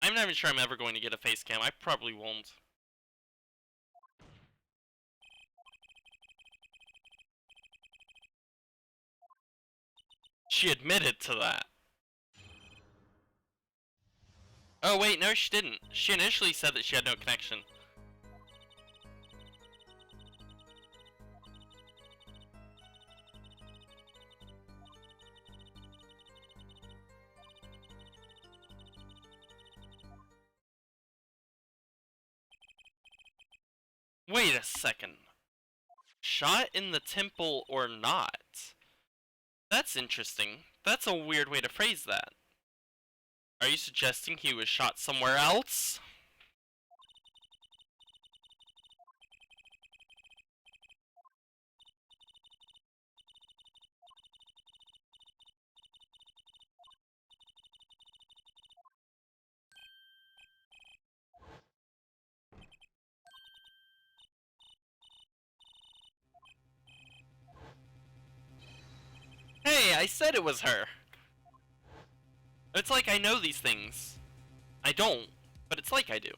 I'm not even sure I'm ever going to get a face cam. I probably won't. She admitted to that. Oh wait, no she didn't. She initially said that she had no connection. Wait a second. Shot in the temple or not? That's interesting. That's a weird way to phrase that. Are you suggesting he was shot somewhere else? Hey, I said it was her! It's like I know these things. I don't, but it's like I do.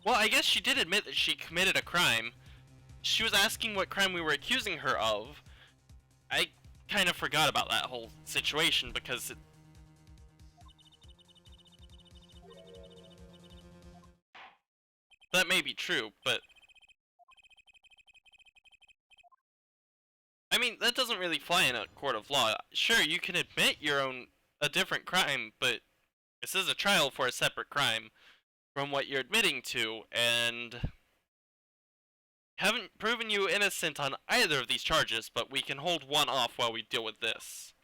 Well, I guess she did admit that she committed a crime. She was asking what crime we were accusing her of. I kind of forgot about that whole situation because that may be true, but I mean, that doesn't really fly in a court of law. Sure, you can admit a different crime, but this is a trial for a separate crime from what you're admitting to, and haven't proven you innocent on either of these charges, but we can hold one off while we deal with this.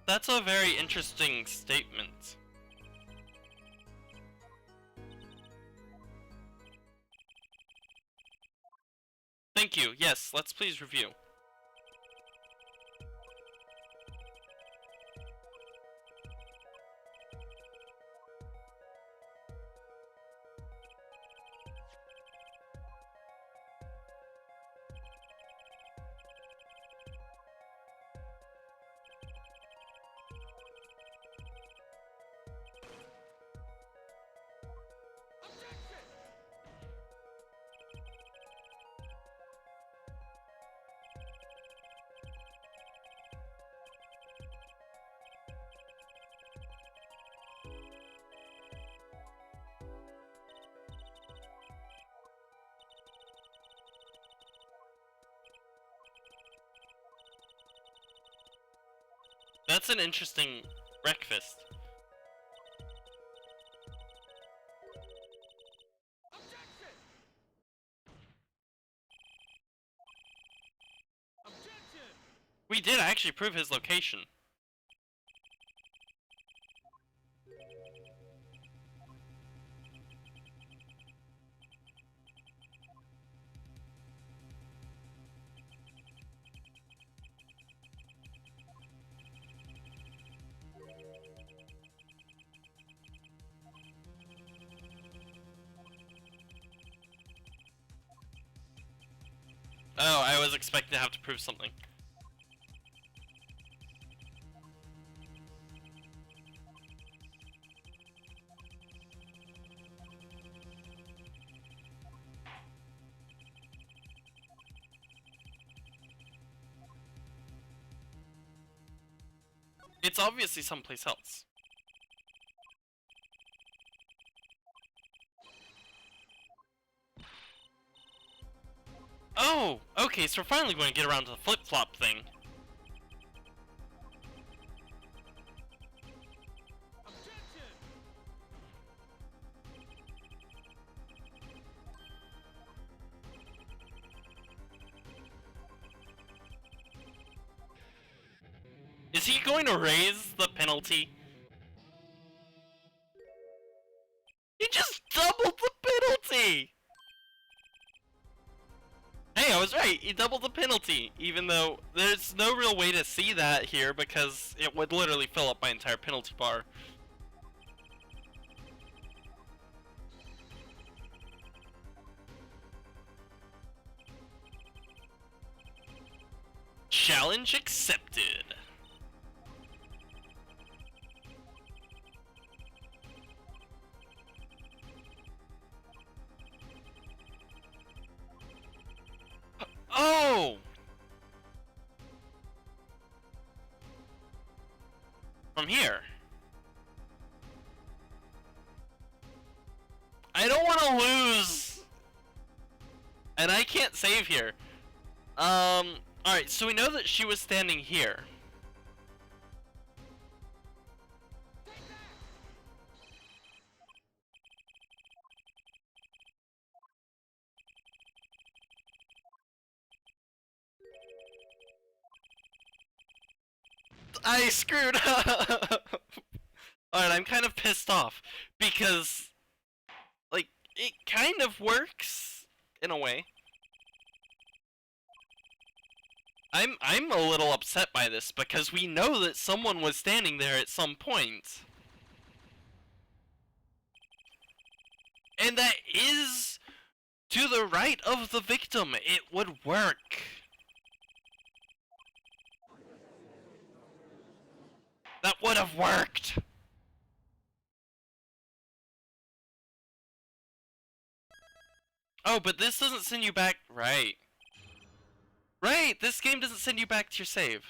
That's a very interesting statement. Thank you. Yes, let's please review. That's an interesting breakfast. We did actually prove his location. Oh, I was expecting to have to prove something. It's obviously someplace else. Oh, okay, so we're finally going to get around to the flip-flop thing. Is he going to raise the penalty? He just doubled the penalty! Hey, I was right, he doubled the penalty, even though there's no real way to see that here because it would literally fill up my entire penalty bar. Challenge accepted. Oh! from here. I don't want to lose. And I can't save here. Alright, so we know that she was standing here. I screwed up! Alright, I'm kind of pissed off. Because, like, it kind of works, in a way. I'm a little upset by this, because we know that someone was standing there at some point. And that is to the right of the victim. It would work. That would have worked. Oh, but this doesn't send you back. Right. Right, this game doesn't send you back to your save.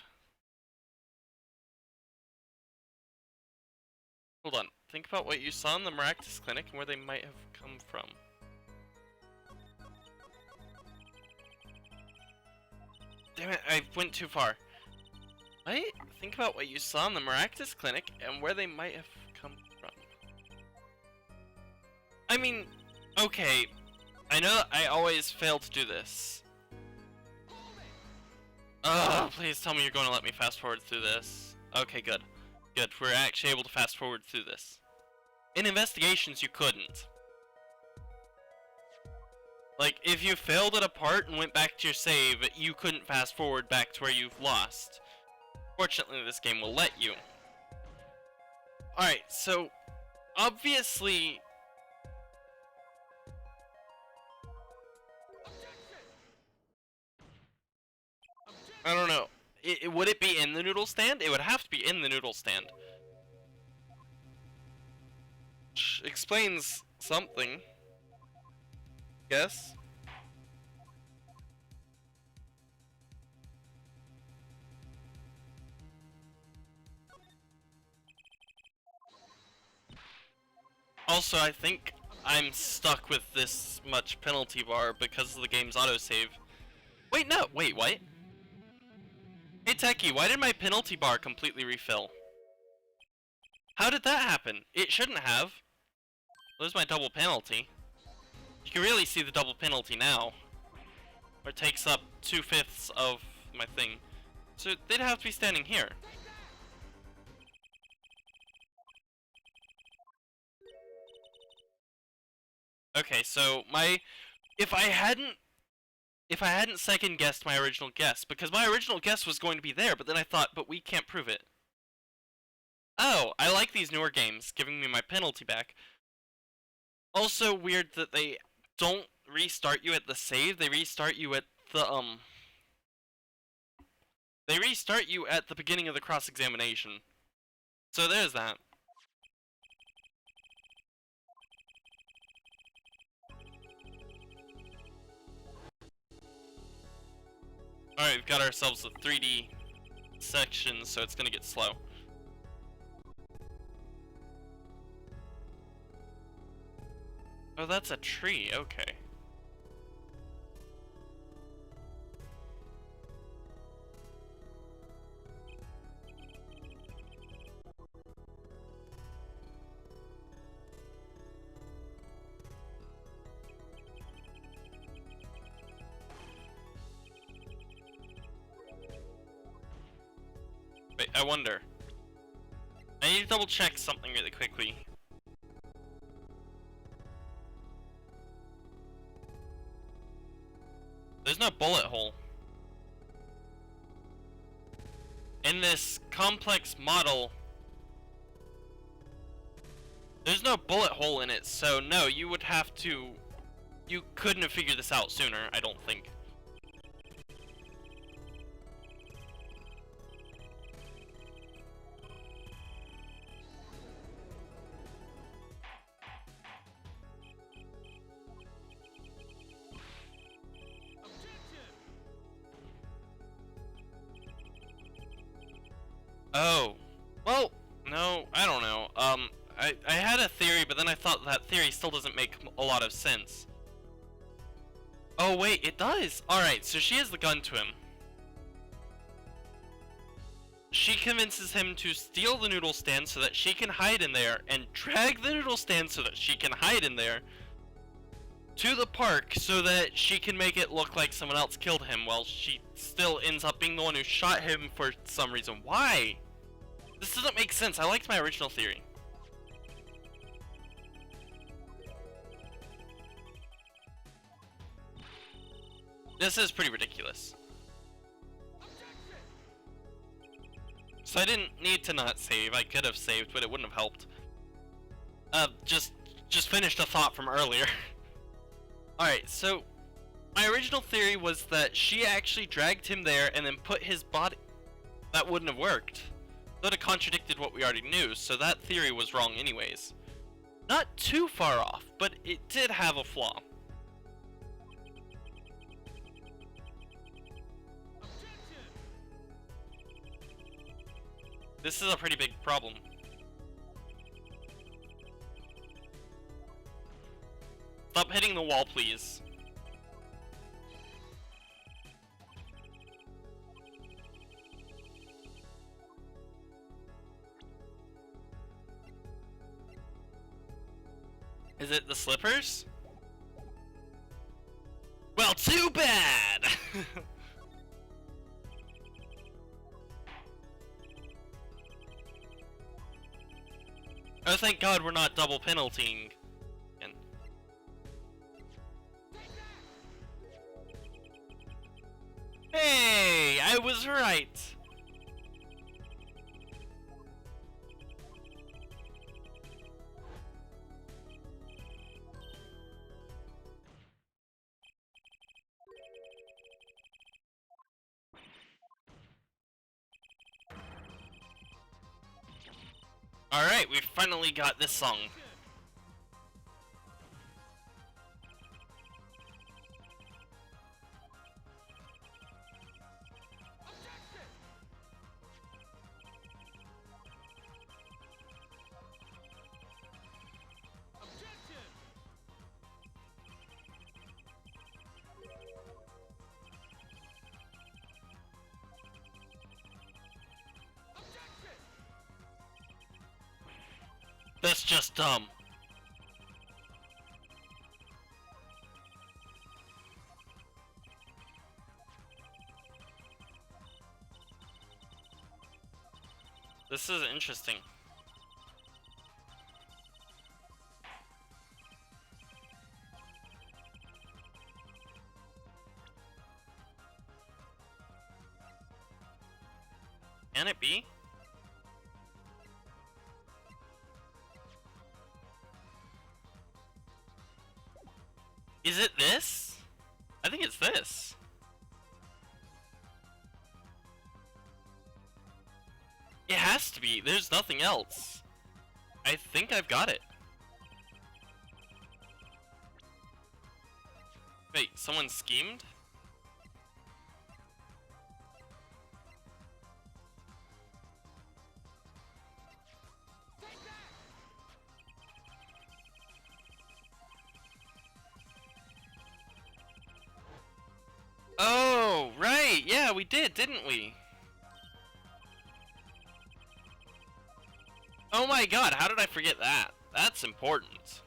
Hold on. Think about what you saw in the Maractus Clinic and where they might have come from. Damn it, I went too far. Right? Think about what you saw in the Maractus Clinic and where they might have come from. I mean, okay. I know that I always fail to do this. Oh, please tell me you're going to let me fast forward through this. Okay, good. Good, we're actually able to fast forward through this. In investigations, you couldn't. Like, if you failed at a part and went back to your save, you couldn't fast forward back to where you've lost. Fortunately, this game will let you. Alright, so, obviously... I don't know. Would it be in the noodle stand? It would have to be in the noodle stand. Which explains something. Guess. Also, I think I'm stuck with this much penalty bar because of the game's autosave. Wait, no! Wait, what? Hey Techie, why did my penalty bar completely refill? How did that happen? It shouldn't have. There's my double penalty. You can really see the double penalty now. Where it takes up 2/5 of my thing. So they'd have to be standing here. Okay, so if I hadn't second guessed my original guess, because my original guess was going to be there, but then I thought, but we can't prove it. Oh, I like these newer games, giving me my penalty back. Also weird that they don't restart you at the save, they restart you at the, they restart you at the beginning of the cross-examination. So there's that. Alright, we've got ourselves a 3D section, so it's gonna get slow. Oh, that's a tree, okay. Wait, I wonder. I need to double check something really quickly. There's no bullet hole. In this complex model, there's no bullet hole in it, so no, you would have to... You couldn't have figured this out sooner, I don't think. Oh. Well, theory, but then I thought that theory still doesn't make a lot of sense. Oh wait, it does! Alright, so she has the gun to him. She convinces him to steal the noodle stand so that she can hide in there, and drag the noodle stand so that she can hide in there to the park so that she can make it look like someone else killed him, while she still ends up being the one who shot him for some reason. Why? This doesn't make sense. I liked my original theory. This is pretty ridiculous. So I didn't need to not save. I could have saved, but it wouldn't have helped. Just finished a thought from earlier. Alright, so my original theory was that she actually dragged him there and then put his body... That wouldn't have worked. That would have contradicted what we already knew, so that theory was wrong anyways. Not too far off, but it did have a flaw. This is a pretty big problem. Stop hitting the wall, please. Is it the slippers? Well, too bad! Oh, thank God we're not double penaltying. Hey, I was right. Alright, we finally got this song. That's just dumb. This is interesting. Can it be? Is it this? I think it's this. It has to be. There's nothing else. I think I've got it. Wait, someone schemed? Oh, right. Yeah, we did, didn't we? Oh my God, how did I forget that? That's important.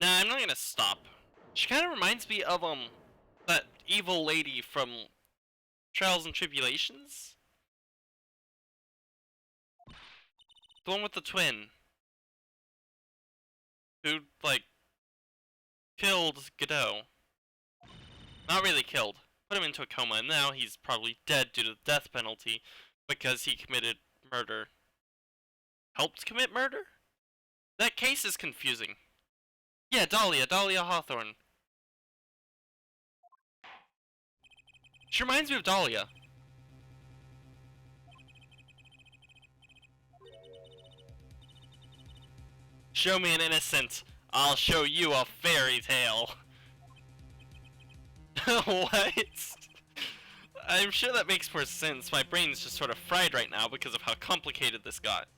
Nah, I'm not gonna stop. She kind of reminds me of, that evil lady from Trials and Tribulations? The one with the twin. Who, like, killed Godot. Not really killed. Put him into a coma, and now he's probably dead due to the death penalty because he committed murder. Helped commit murder? That case is confusing. Yeah, Dahlia Hawthorne. She reminds me of Dahlia. Show me an innocent, I'll show you a fairy tale. What? I'm sure that makes more sense. My brain's just sort of fried right now because of how complicated this got.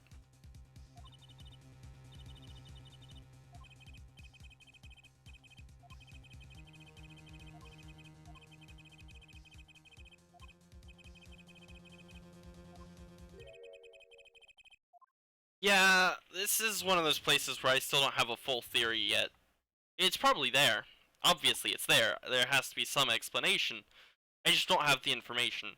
Yeah, this is one of those places where I still don't have a full theory yet. It's probably there. Obviously it's there. There has to be some explanation. I just don't have the information.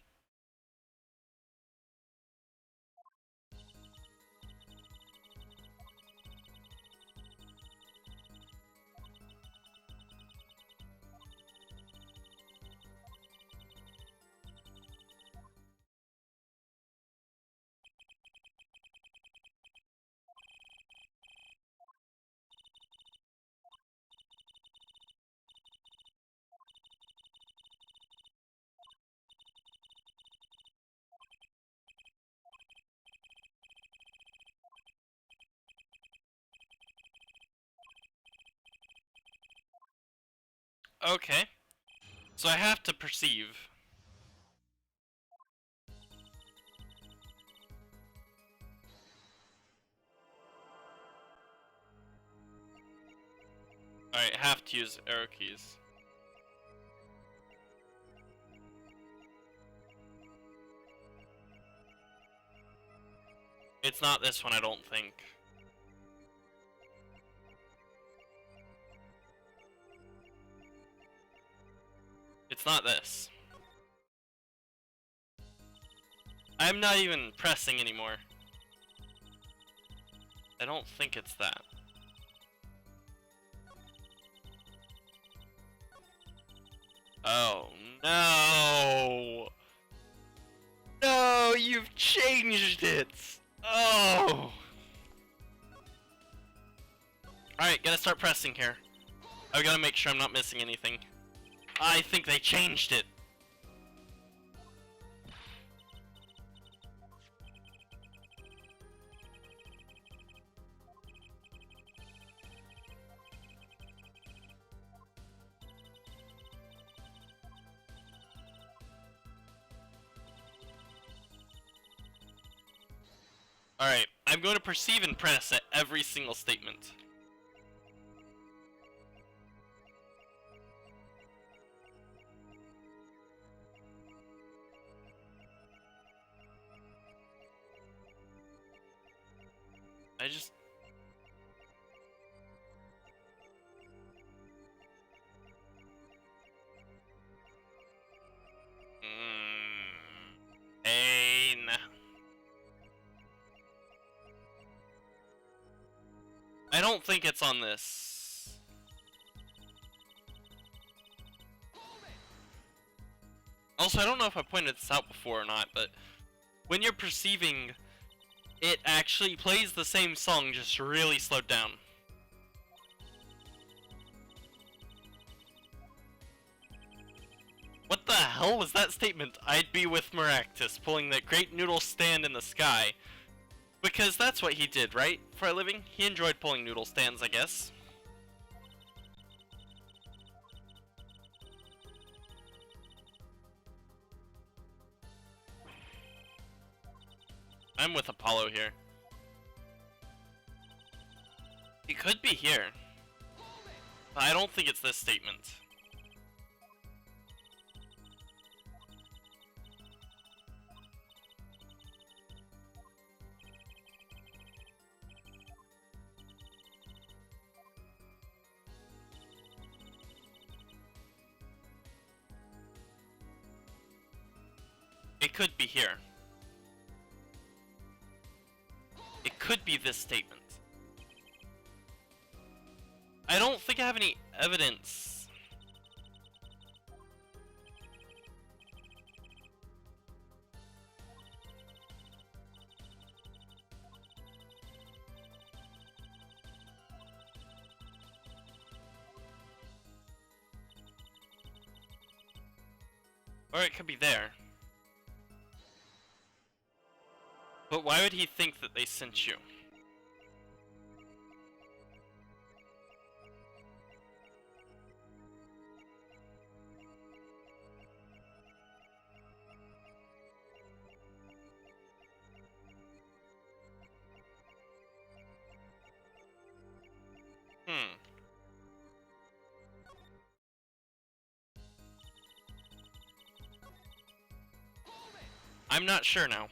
Okay. So I have to perceive. Alright, have to use arrow keys. It's not this one, I don't think. It's not this. I'm not even pressing anymore. I don't think it's that. Oh, no! No, you've changed it! Oh! Alright, gotta start pressing here. I gotta make sure I'm not missing anything. I think they changed it. Alright, I'm going to perceive and press at every single statement. I just... Pain. I don't think it's on this. Also, I don't know if I pointed this out before or not, but when you're perceiving, it actually plays the same song, just really slowed down. What the hell was that statement? I'd be with Maractus, pulling that great noodle stand in the sky. Because that's what he did, right? For a living? He enjoyed pulling noodle stands, I guess. I'm with Apollo here. He could be here. But I don't think it's this statement. It could be here. It could be this statement. I don't think I have any evidence. Or it could be there. But why would he think that they sent you? I'm not sure now.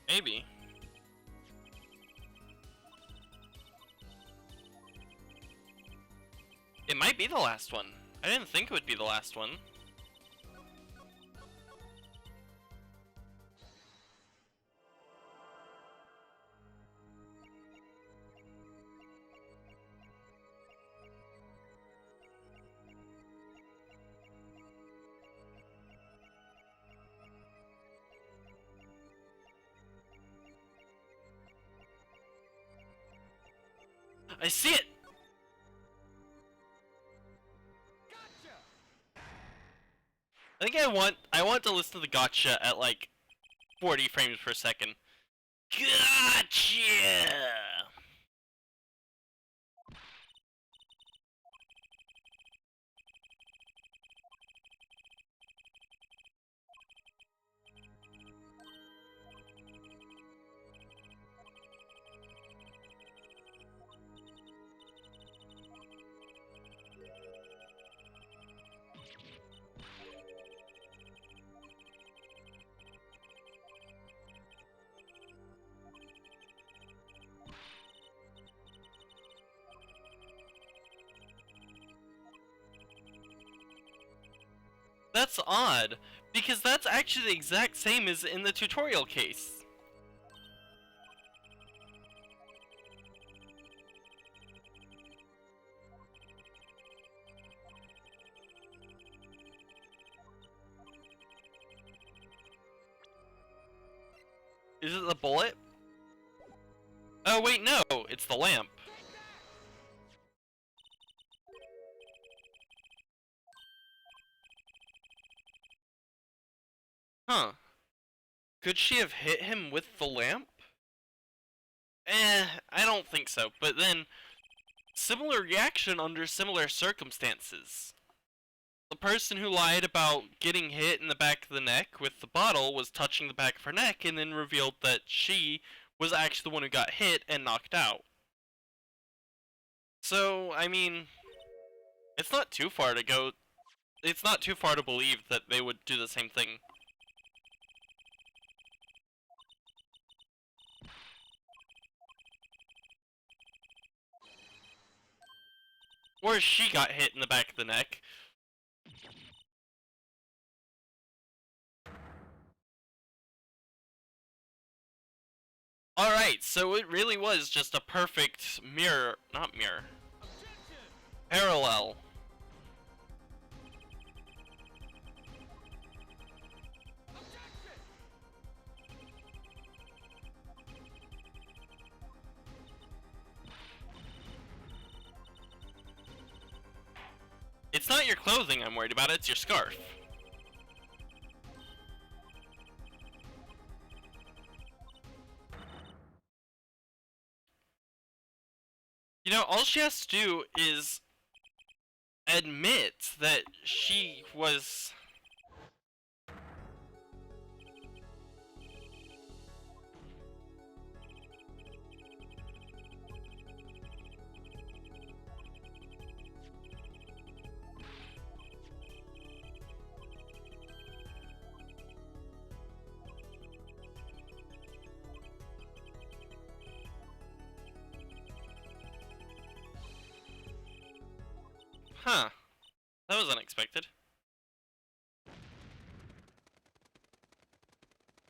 Maybe. It might be the last one. I didn't think it would be the last one. I see it! I think I want to listen to the gotcha at like 40 frames per second. Gotcha! That's odd, because that's actually the exact same as in the tutorial case. Is it the bullet? Oh wait, no, it's the lamp. Huh. Could she have hit him with the lamp? I don't think so, but then, similar reaction under similar circumstances. The person who lied about getting hit in the back of the neck with the bottle was touching the back of her neck and then revealed that she was actually the one who got hit and knocked out. So, I mean, it's not too far to go. It's not too far to believe that they would do the same thing. Or she got hit in the back of the neck. Alright, so it really was just a perfect mirror, not mirror, parallel. It's not your clothing I'm worried about, it's your scarf. You know, all she has to do is admit that she was... Huh. That was unexpected.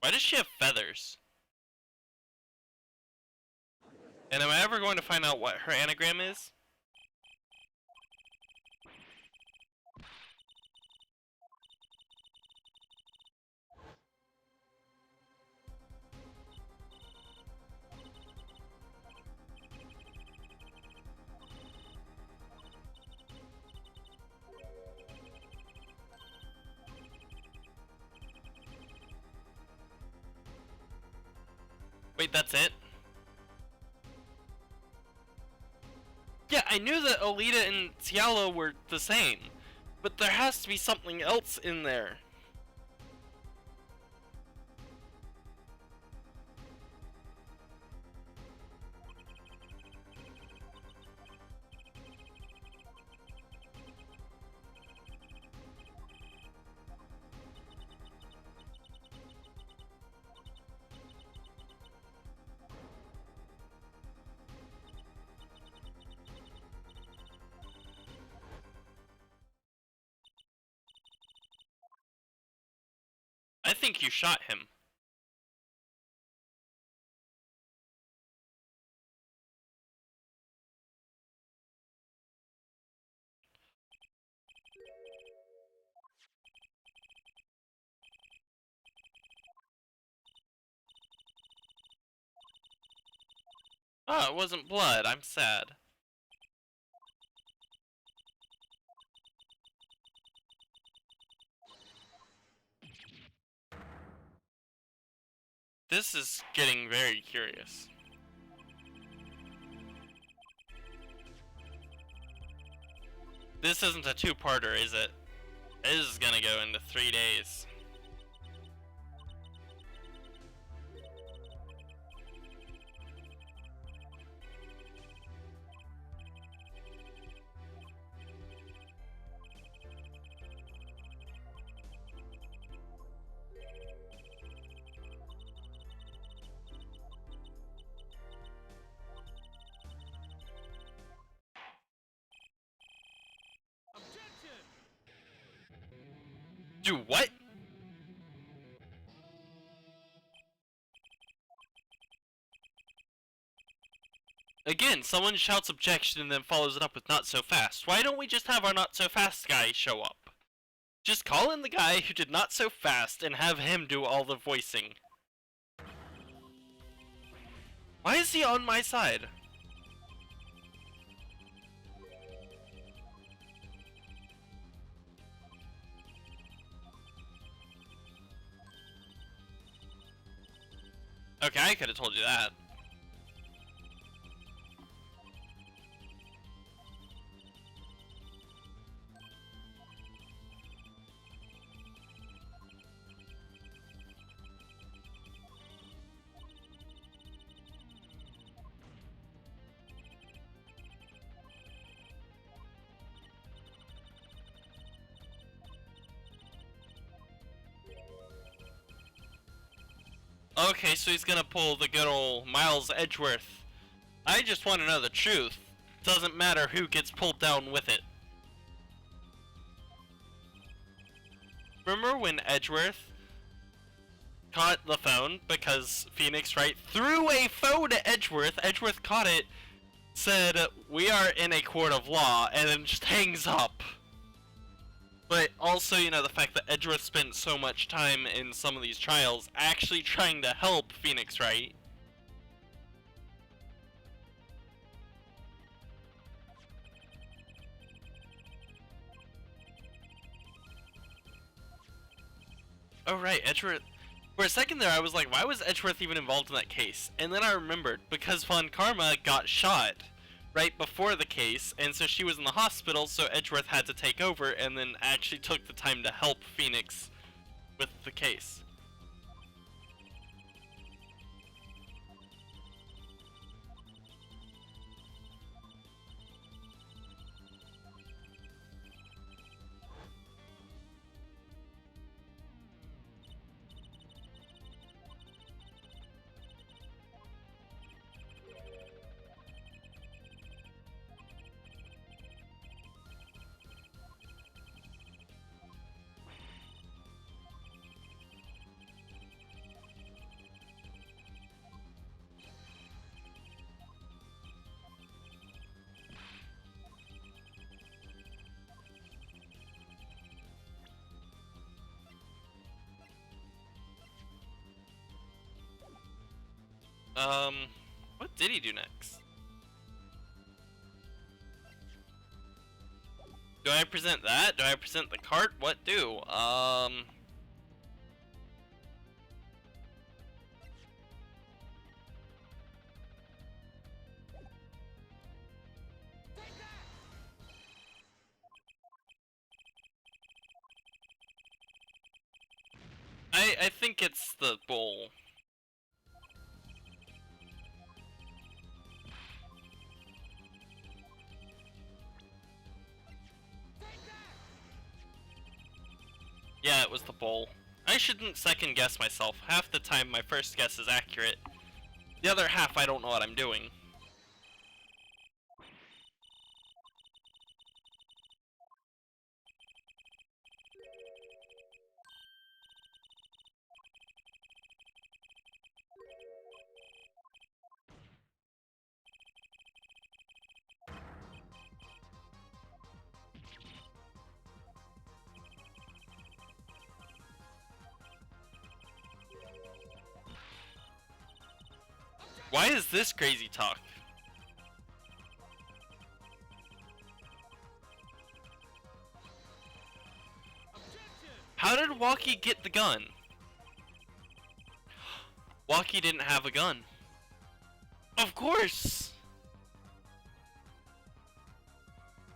Why does she have feathers? And am I ever going to find out what her anagram is? Wait, that's it? Yeah, I knew that Alita and Tiala were the same, but there has to be something else in there. I think you shot him. Oh, it wasn't blood. I'm sad. This is getting very curious. This isn't a two-parter, is it? This is gonna go into 3 days. Do what? Again, someone shouts objection and then follows it up with not so fast. Why don't we just have our not so fast guy show up? Just call in the guy who did not so fast and have him do all the voicing. Why is he on my side? Okay, I could have told you that. Okay, so he's gonna pull the good old Miles Edgeworth. I just want to know the truth. Doesn't matter who gets pulled down with it. Remember when Edgeworth caught the phone because Phoenix Wright threw a phone at Edgeworth? Edgeworth caught it, said, "We are in a court of law," and then just hangs up. But also, you know, the fact that Edgeworth spent so much time in some of these trials actually trying to help Phoenix Wright. Oh right, Edgeworth. For a second there, I was like, why was Edgeworth even involved in that case? And then I remembered, because Von Karma got shot right before the case, and so she was in the hospital, so Edgeworth had to take over, and then actually took the time to help Phoenix with the case. What did he do next? Do I present that? Do I present the cart? What do? I think it's the bowl. Yeah, it was the bowl. I shouldn't second guess myself. Half the time my first guess is accurate. The other half I don't know what I'm doing. Why is this crazy talk? How did Walkie get the gun? Walkie didn't have a gun. Of course!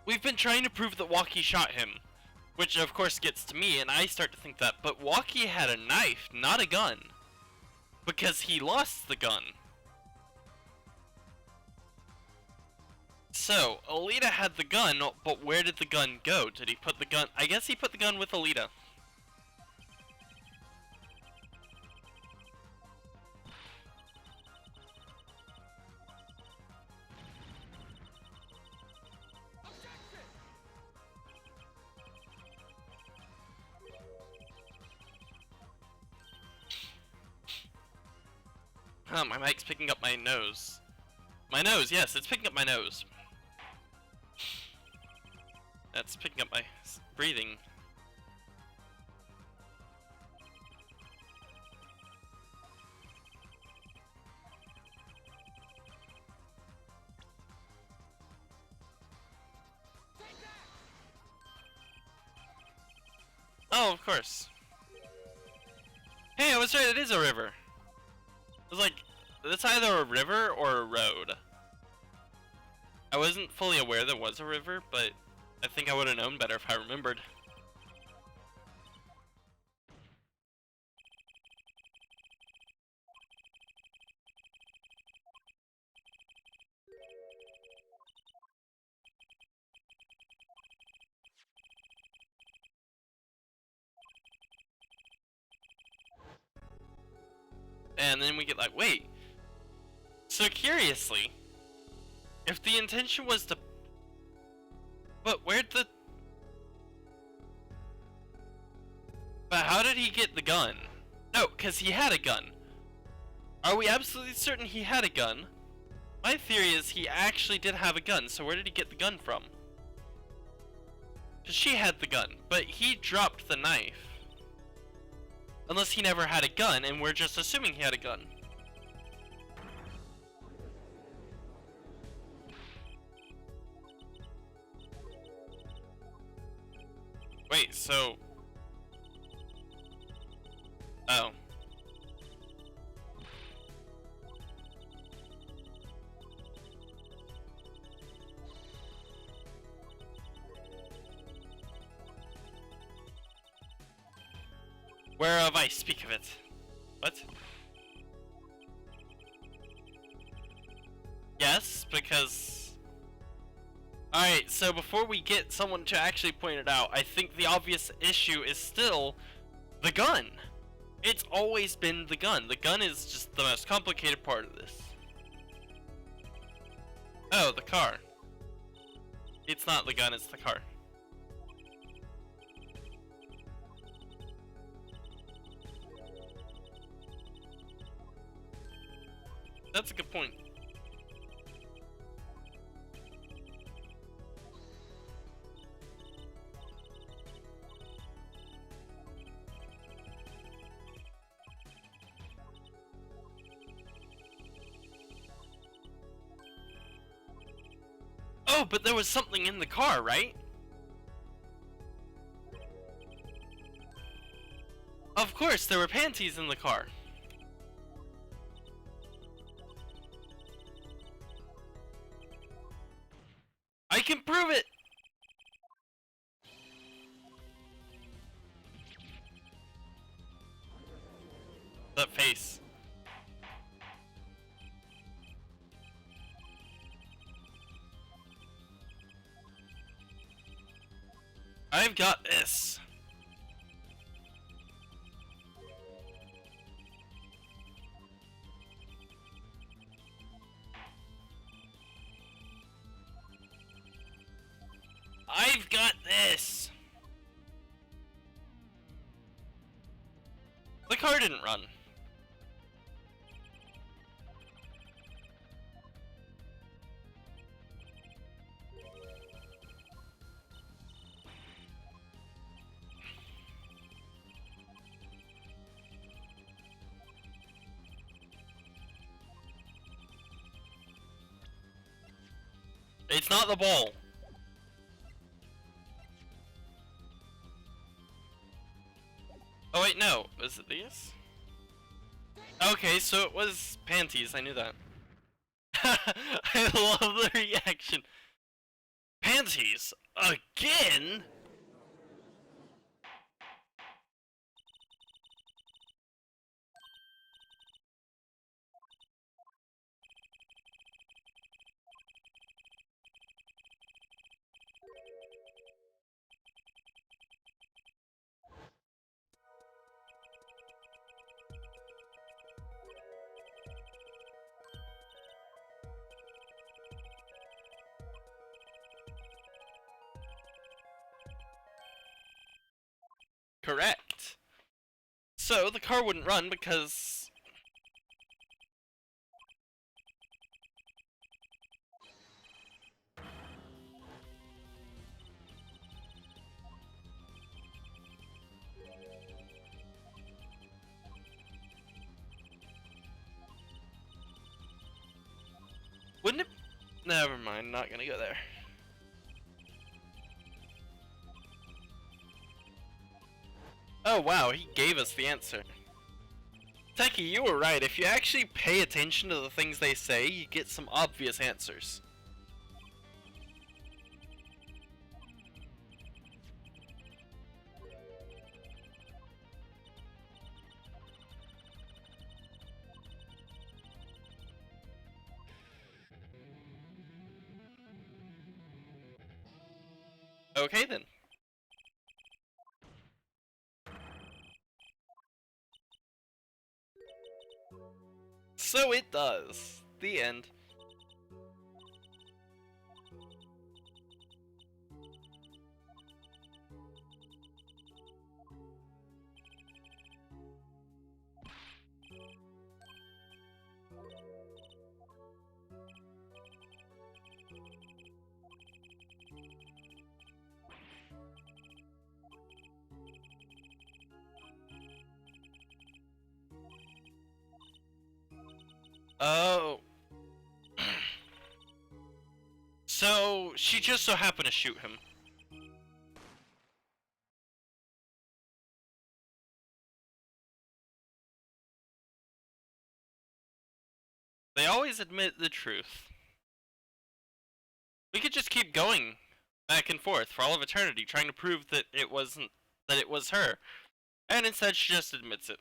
We've been trying to prove that Walkie shot him, which of course gets to me, and I start to think that, but Walkie had a knife, not a gun. Because he lost the gun. So, Alita had the gun, but where did the gun go? Did he put the gun? I guess he put the gun with Alita. My mic's picking up my nose. My nose, yes, it's picking up my nose. That's picking up my breathing. Oh, of course. Hey, I was right, it is a river. I was like, it's either a river or a road. I wasn't fully aware there was a river, but I think I would have known better if I remembered. And then we get like, wait. So curiously, if the intention was to... But where'd the... But how did he get the gun? No, because he had a gun. Are we absolutely certain he had a gun? My theory is he actually did have a gun, so where did he get the gun from? Because she had the gun, but he dropped the knife. Unless he never had a gun, and we're just assuming he had a gun. Wait, so... Oh. Whereof I speak of it. What? Yes, because... Alright, so before we get someone to actually point it out, I think the obvious issue is still the gun. It's always been the gun. The gun is just the most complicated part of this. Oh, the car. It's not the gun, it's the car. That's a good point. Oh, but there was something in the car, right? Of course, there were panties in the car. I can prove it! That face. I've got this. I've got this. The car didn't run. It's not the ball. Oh wait, no. Was it these? Okay, so it was panties. I knew that. I love the reaction. Panties? Again? Correct. So the car wouldn't run because... Wouldn't it... Never mind, not gonna go there. Oh wow, he gave us the answer. Techie, you were right. If you actually pay attention to the things they say, you get some obvious answers. Okay then. So it does. The end. Oh. So, she just so happened to shoot him. They always admit the truth. We could just keep going back and forth for all of eternity, trying to prove that it wasn't, that it was her. And instead she just admits it.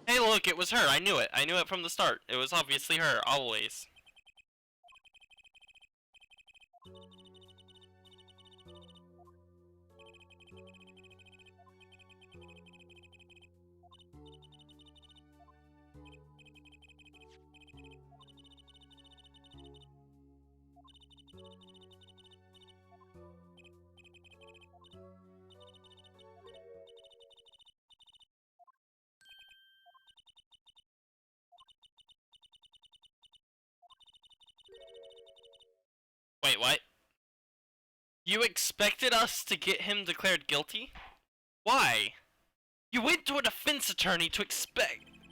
Hey look, it was her, I knew it. I knew it from the start. It was obviously her, always. Wait, what? You expected us to get him declared guilty? Why? You went to a defense attorney to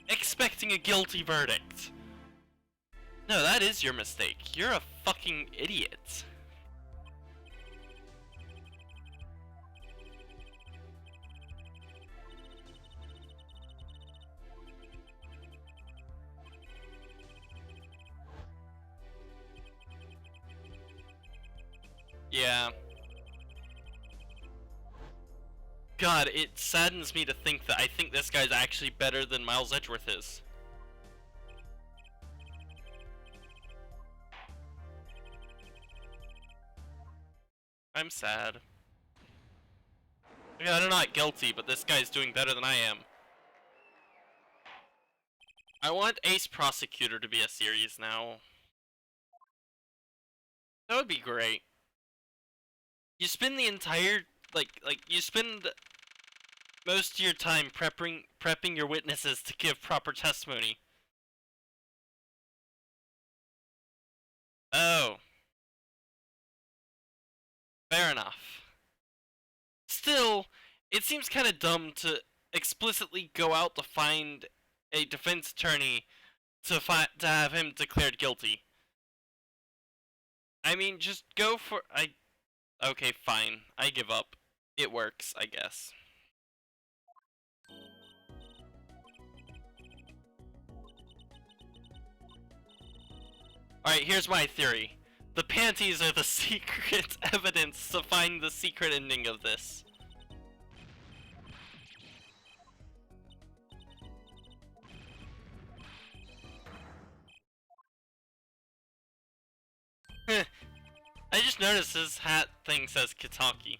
expecting a guilty verdict. No, that is your mistake. You're a fucking idiot. Yeah. God, it saddens me to think that I think this guy's actually better than Miles Edgeworth is. I'm sad. Yeah, they're not guilty, but this guy's doing better than I am. I want Ace Prosecutor to be a series now. That would be great. You spend the entire, you spend most of your time prepping your witnesses to give proper testimony. Oh. Fair enough. Still, it seems kind of dumb to explicitly go out to find a defense attorney to have him declared guilty. I mean, just go for Okay, fine. I give up. It works, I guess. Alright, here's my theory. The panties are the secret evidence to find the secret ending of this. I just noticed his hat thing says Kitaki.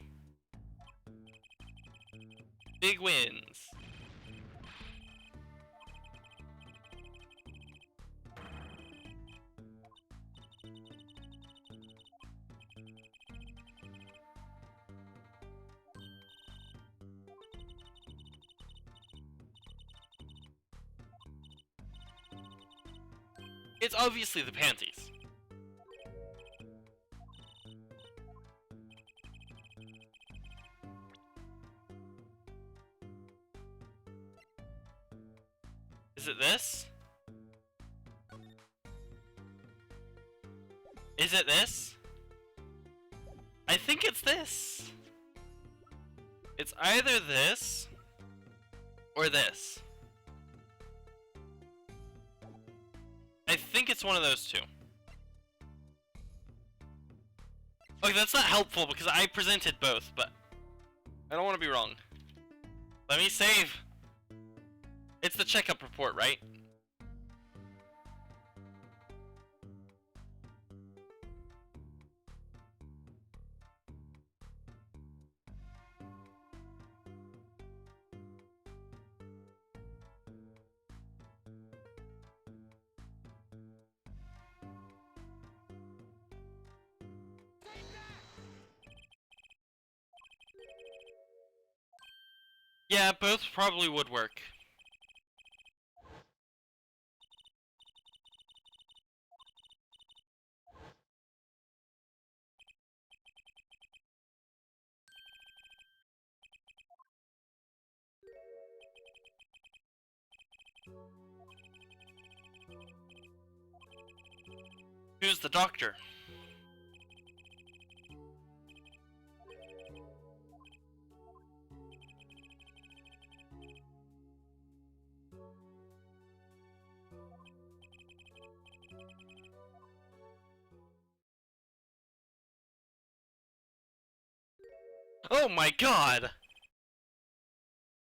Big wins. It's obviously the panties. Is it this? Is it this? I think it's this. It's either this or this. I think it's one of those two. Okay, that's not helpful because I presented both, but I don't want to be wrong. Let me save. It's the checkup report, right? Yeah, both probably would work. Who's the doctor? Oh my god!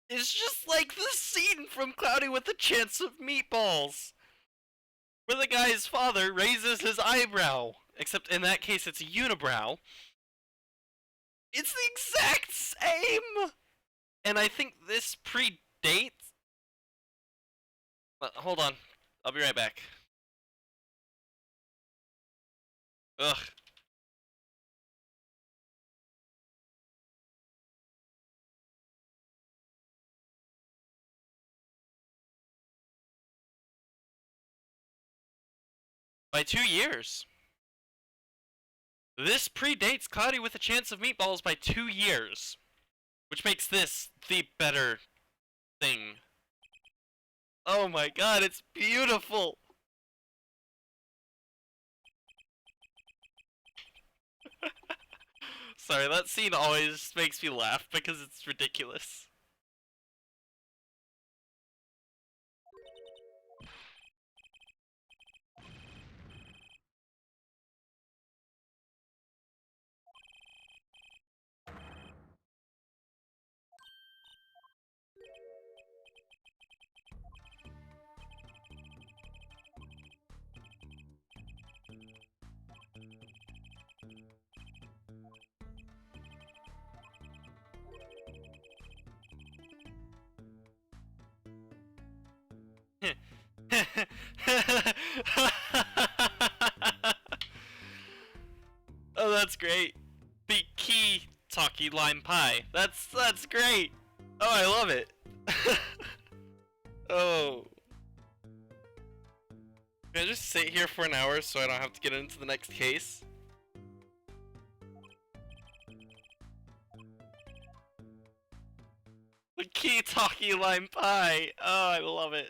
It's just like the scene from Cloudy with a Chance of Meatballs! Where the guy's father raises his eyebrow. Except in that case it's a unibrow. It's the exact same! And I think this predates... hold on. I'll be right back. Ugh. By 2 years. This predates Cloudy with a Chance of Meatballs by 2 years. Which makes this the better thing. Oh my god, it's beautiful! Sorry, that scene always makes me laugh because it's ridiculous. Oh, that's great. The key talkie lime pie. That's great. Oh, I love it. Oh. Can I just sit here for an hour so I don't have to get into the next case? The key talkie lime pie. Oh, I love it.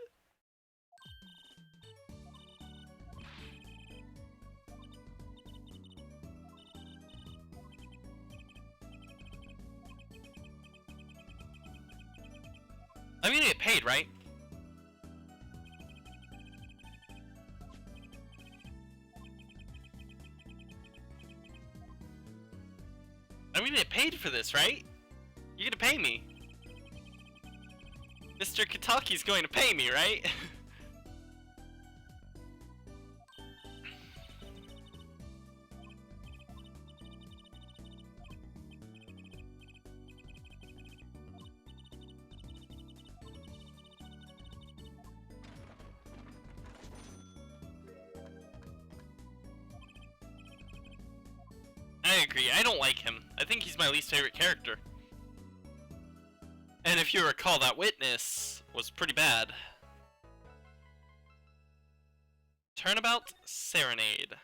I'm gonna get paid, right? I'm gonna get paid for this, right? You're gonna pay me. Mr. Kataki's going to pay me, right? I agree, I don't like him. I think he's my least favorite character. And if you recall, that witness was pretty bad. Turnabout Serenade.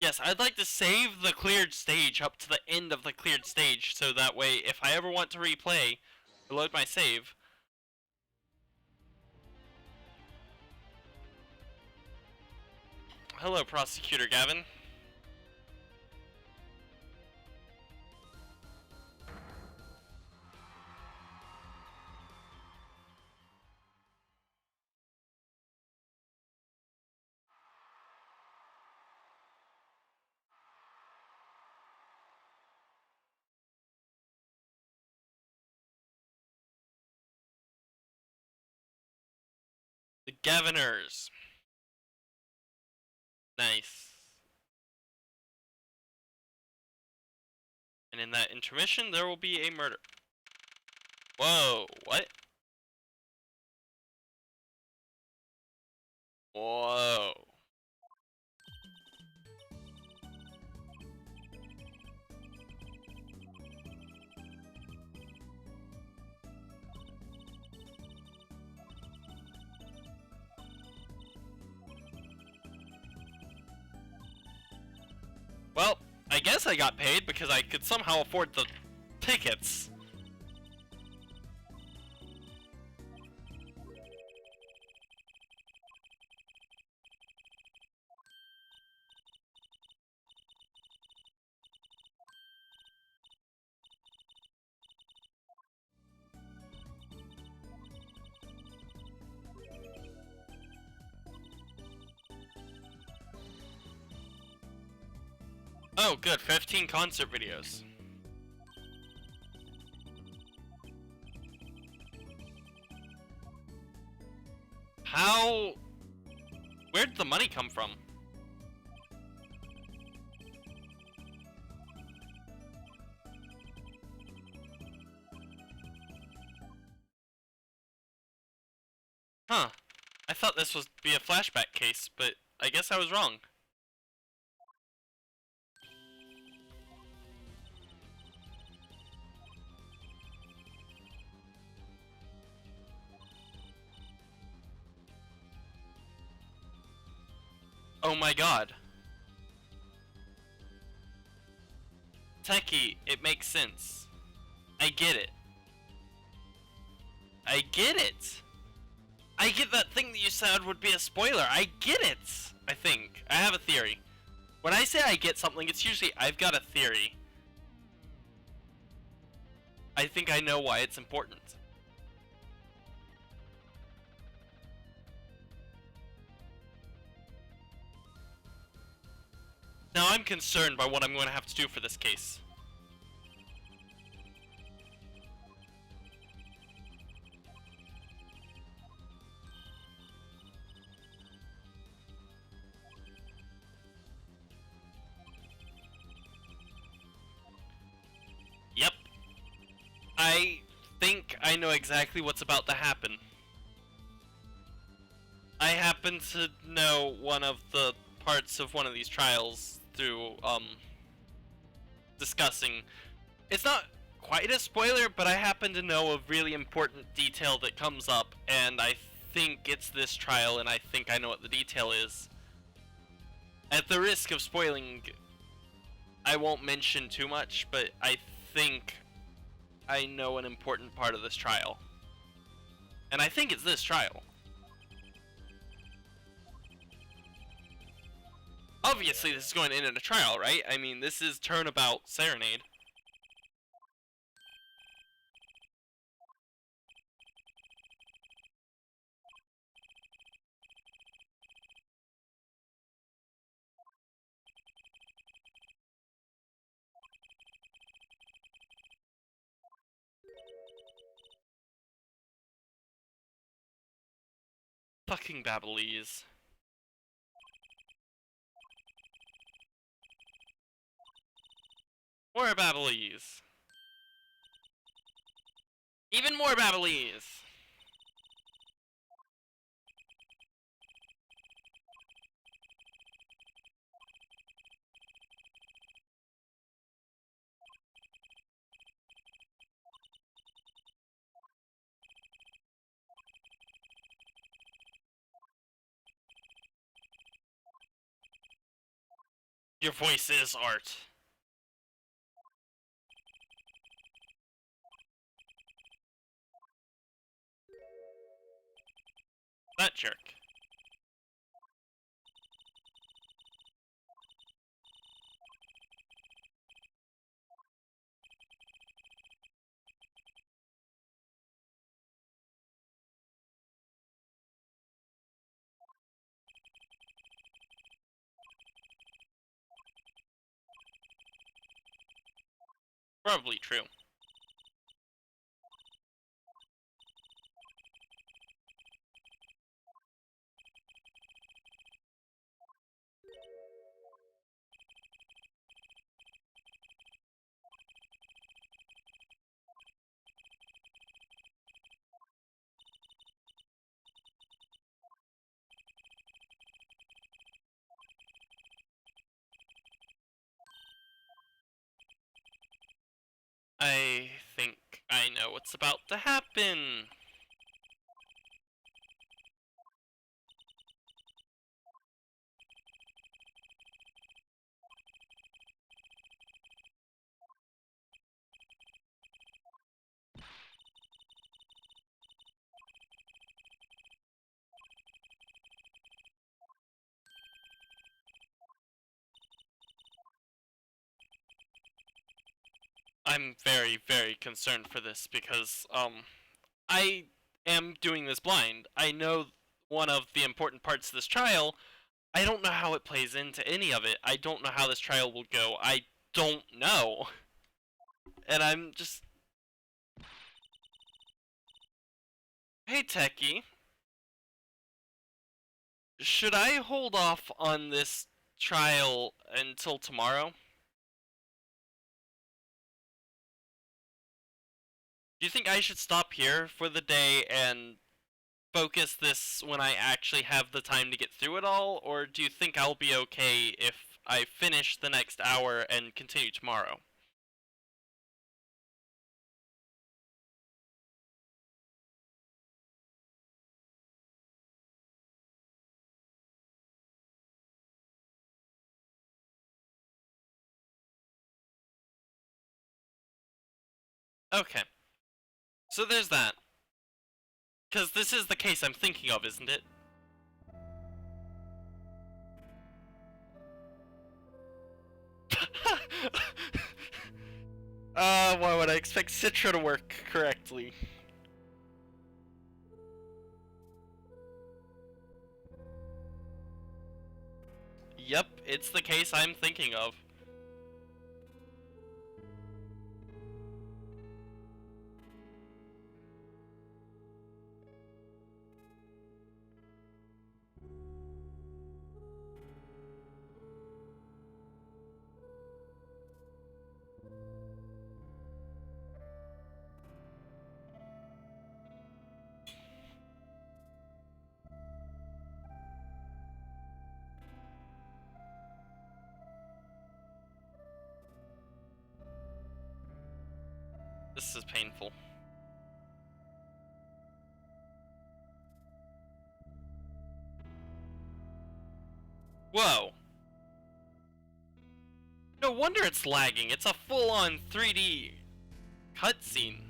Yes, I'd like to save the cleared stage up to the end of the cleared stage, so that way, if I ever want to replay, load my save. Hello, Prosecutor Gavin. The Gaviners. Nice. And in that intermission, there will be a murder. Whoa, what? Whoa. Well, I guess I got paid because I could somehow afford the tickets. Oh, good. 15 concert videos. How... Where'd the money come from? Huh. I thought this was be a flashback case, but I guess I was wrong. Oh my god. Techie, it makes sense. I get it. I get it! I get that thing that you said would be a spoiler. I get it! I think. I have a theory. When I say I get something, it's usually I've got a theory. I think I know why it's important. Now I'm concerned by what I'm going to have to do for this case. Yep. I think I know exactly what's about to happen. I happen to know one of the parts of one of these trials through, discussing. It's not quite a spoiler, but I happen to know a really important detail that comes up, and I think it's this trial, and I think I know what the detail is. At the risk of spoiling, I won't mention too much, but I think I know an important part of this trial. And I think it's this trial. Obviously, this is going to end in a trial, right? I mean, this is Turnabout Serenade. Fucking Babylese. More Babylese. Even more Babylese. Your voice is art. That jerk. Probably true. I think I know what's about to happen. I'm very, very concerned for this because, I am doing this blind. I know one of the important parts of this trial. I don't know how it plays into any of it. I don't know how this trial will go. I don't know. And I'm just... Hey, Techie. Should I hold off on this trial until tomorrow? Do you think I should stop here for the day and focus this when I actually have the time to get through it all? Or do you think I'll be okay if I finish the next hour and continue tomorrow? Okay. So there's that. Because this is the case I'm thinking of, isn't it? Why would I expect Citra to work correctly? Yep, it's the case I'm thinking of. This is painful. Whoa. No wonder it's lagging. It's a full-on 3D cutscene.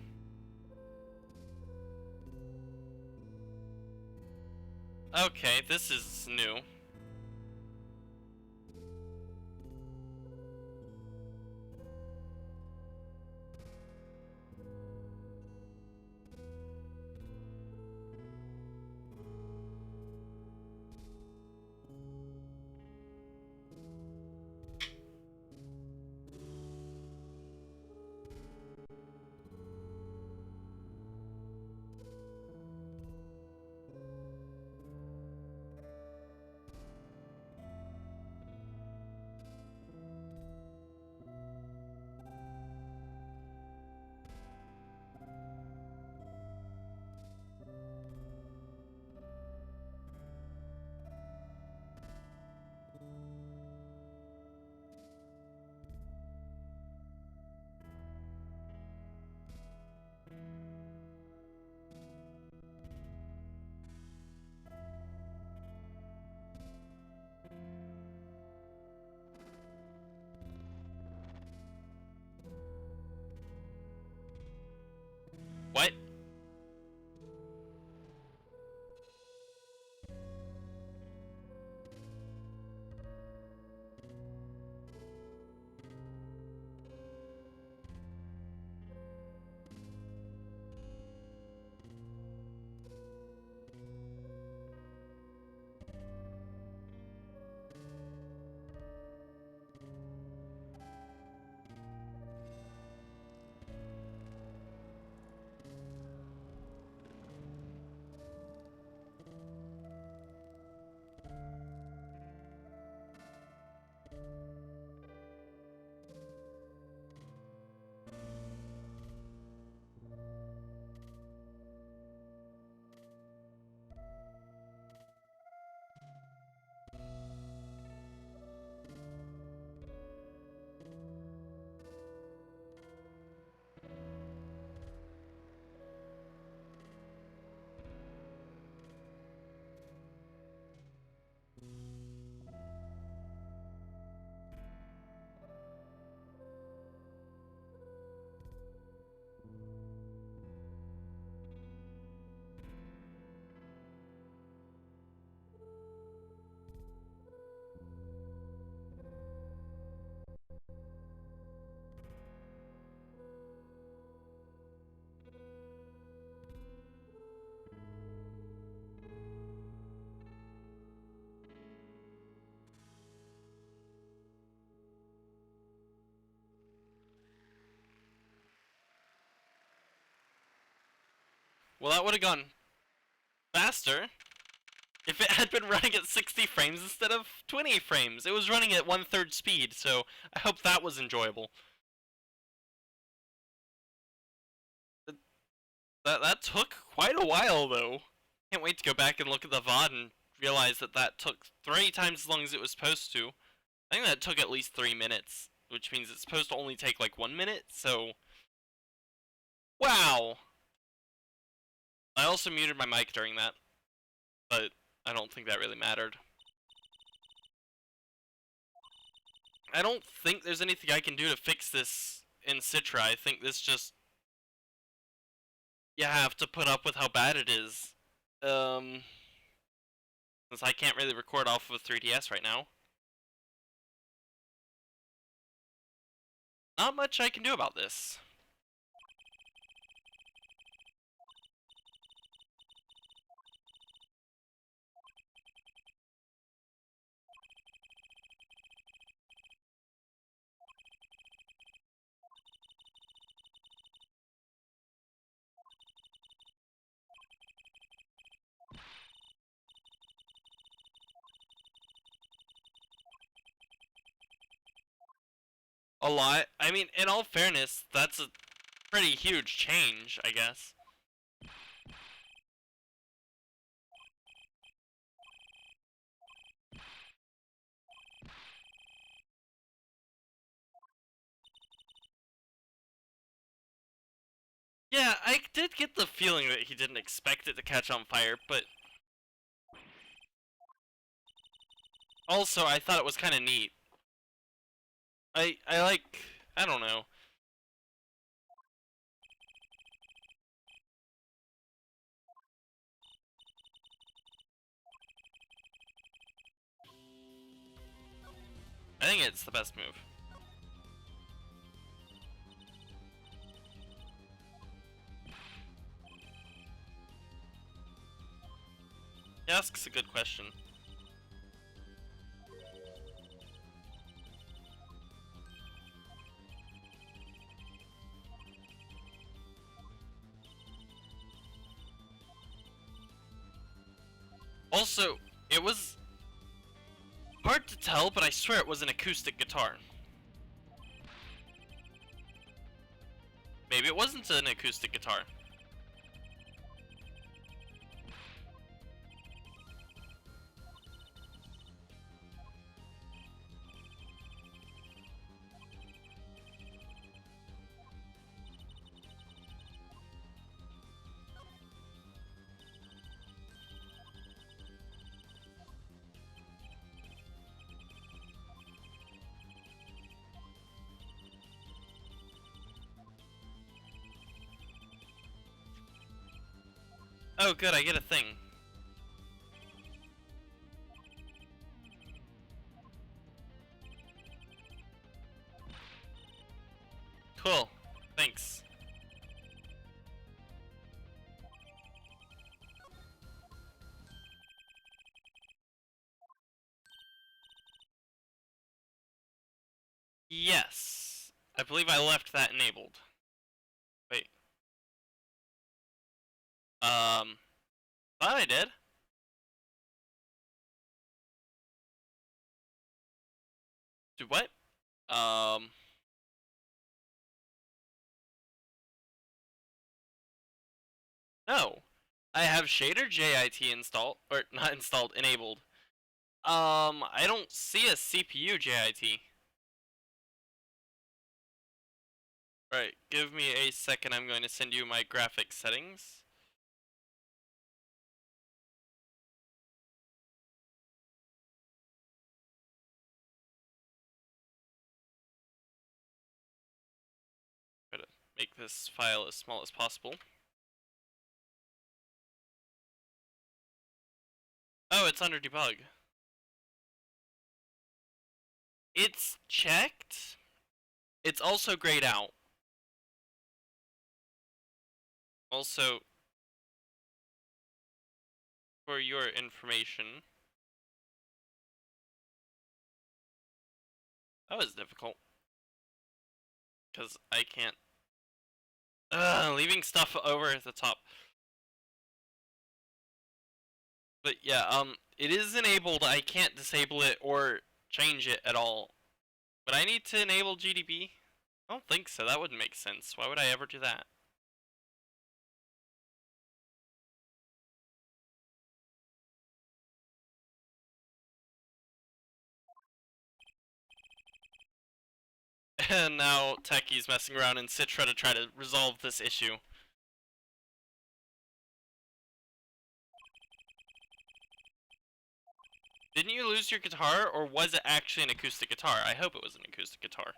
Okay, this is new. Well, that would have gone faster if it had been running at 60 frames instead of 20 frames. It was running at 1/3 speed, so I hope that was enjoyable. That took quite a while, though. Can't wait to go back and look at the VOD and realize that that took 3 times as long as it was supposed to. I think that took at least 3 minutes, which means it's supposed to only take like 1 minute, so... Wow! I also muted my mic during that, but I don't think that really mattered. I don't think there's anything I can do to fix this in Citra. I think this just... You have to put up with how bad it is. Since I can't really record off of a 3DS right now. Not much I can do about this. A lot. I mean, in all fairness, that's a pretty huge change, I guess. Yeah, I did get the feeling that he didn't expect it to catch on fire, but... Also, I thought it was kind of neat. I like... I don't know. I think it's the best move. He asks a good question. Also, it was hard to tell, but I swear it was an acoustic guitar. Maybe it wasn't an acoustic guitar. Oh good, I get a thing. Cool, thanks. Yes. I believe I left that enabled. Wait. Thought I did. Do what? No. I have shader JIT installed, or not installed, enabled. I don't see a CPU JIT. Right, give me a second, I'm going to send you my graphics settings. Try to make this file as small as possible. Oh, it's under debug. It's checked. It's also grayed out. Also, for your information, that was difficult. Because I can't... leaving stuff over at the top. But yeah, it is enabled. I can't disable it or change it at all. But I need to enable GDB? I don't think so. That wouldn't make sense. Why would I ever do that? And now Techie's messing around in Citra to try to resolve this issue. Didn't you lose your guitar, or was it actually an acoustic guitar? I hope it was an acoustic guitar.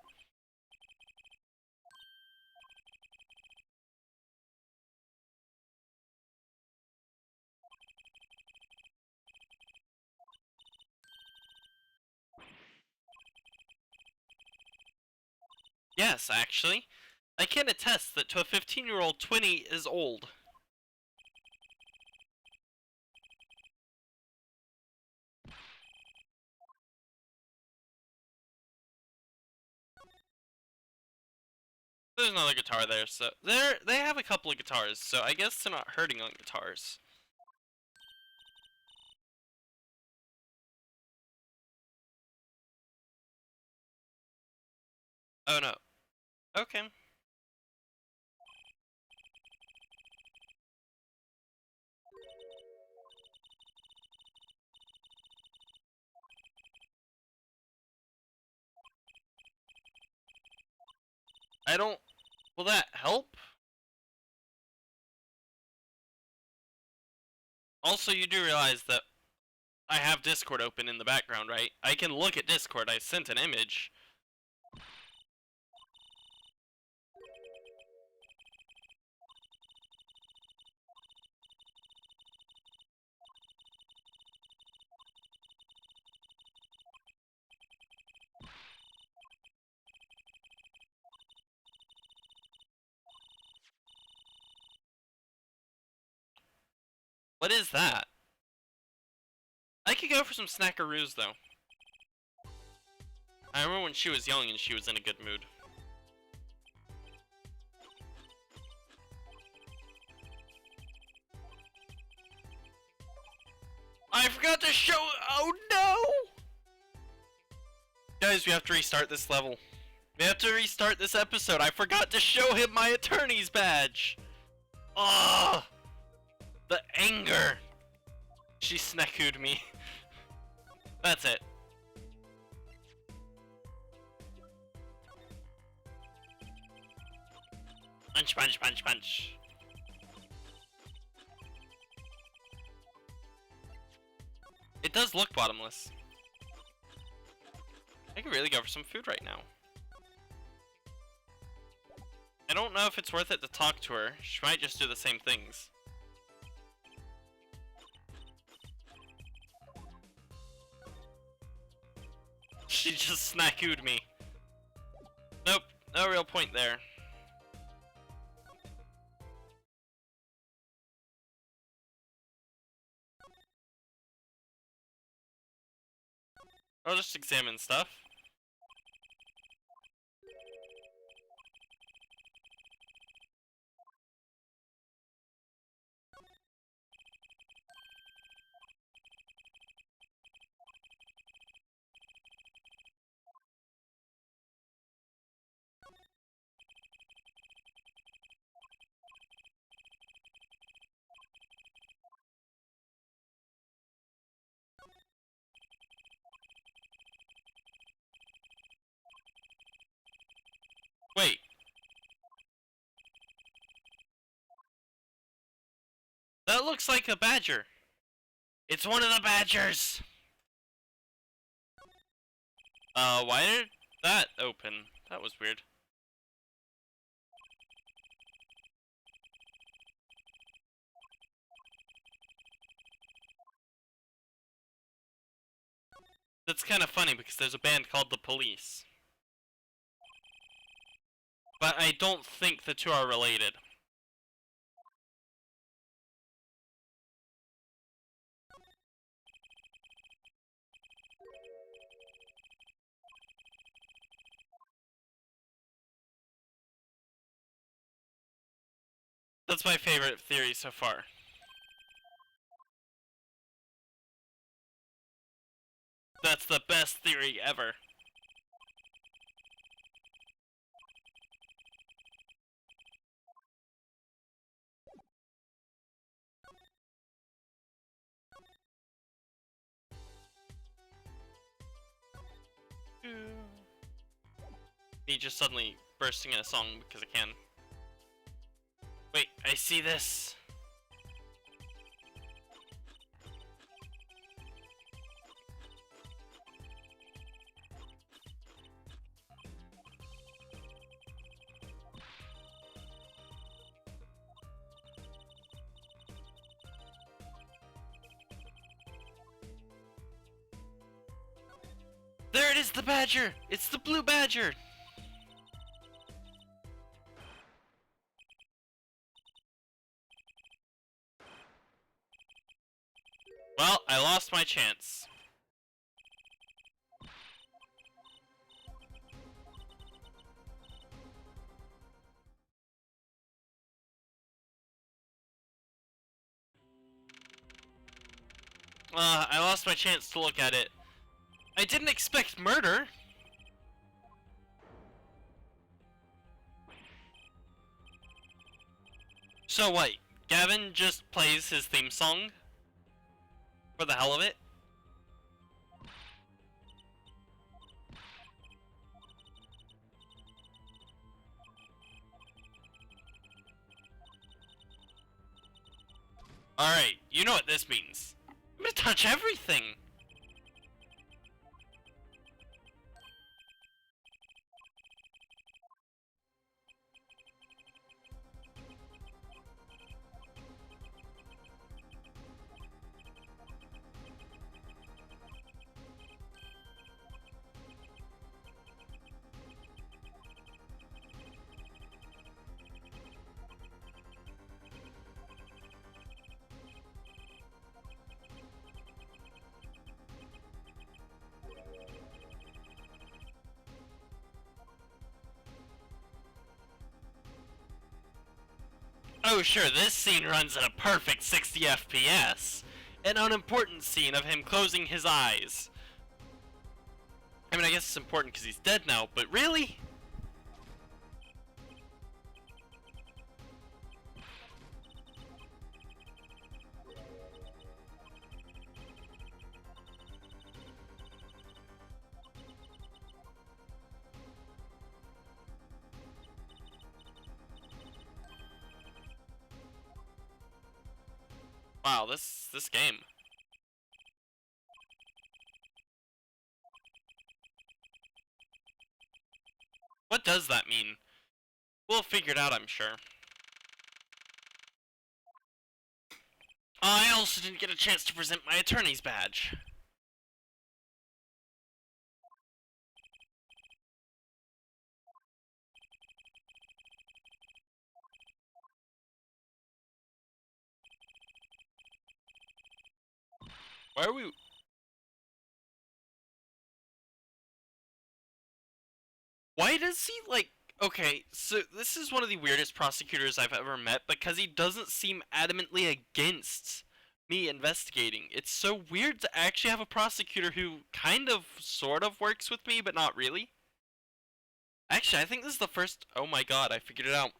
Yes, actually. I can attest that to a 15-year-old, 20 is old. There's another guitar there, so they have a couple of guitars, so I guess they're not hurting on guitars. Oh no. Okay. I don't... Will that help? Also, you do realize that I have Discord open in the background, right? I can look at Discord. I sent an image. What is that? I could go for some snackaroos, though. I remember when she was young and she was in a good mood. I forgot to show... Oh no! Guys, we have to restart this level. We have to restart this episode. I forgot to show him my attorney's badge. Ugh! The anger. She snacku'd me. That's it. Punch, punch, punch, punch. It does look bottomless. I could really go for some food right now. I don't know if it's worth it to talk to her. She might just do the same things. She just snacku'd me. Nope, no real point there. I'll just examine stuff. Wait. That looks like a badger. It's one of the badgers! Why did that open? That was weird. That's kind of funny because there's a band called The Police. But I don't think the two are related. That's my favorite theory so far. That's the best theory ever. Me just suddenly bursting in a song because I can. Wait, I see this. There it is, the badger! It's the blue badger! Well, I lost my chance. I lost my chance to look at it. I didn't expect murder! So what, Gavin just plays his theme song? For the hell of it? Alright, you know what this means. I'm gonna touch everything! Oh sure, this scene runs at a perfect 60 FPS. An unimportant scene of him closing his eyes. I mean, I guess it's important because he's dead now, but really? Wow, this game. What does that mean? We'll figure it out, I'm sure. I also didn't get a chance to present my attorney's badge. Why are we... Why does he, like... Okay, so this is one of the weirdest prosecutors I've ever met because he doesn't seem adamantly against me investigating. It's so weird to actually have a prosecutor who kind of, sort of works with me, but not really. Actually, I think this is the first... Oh my god, I figured it out.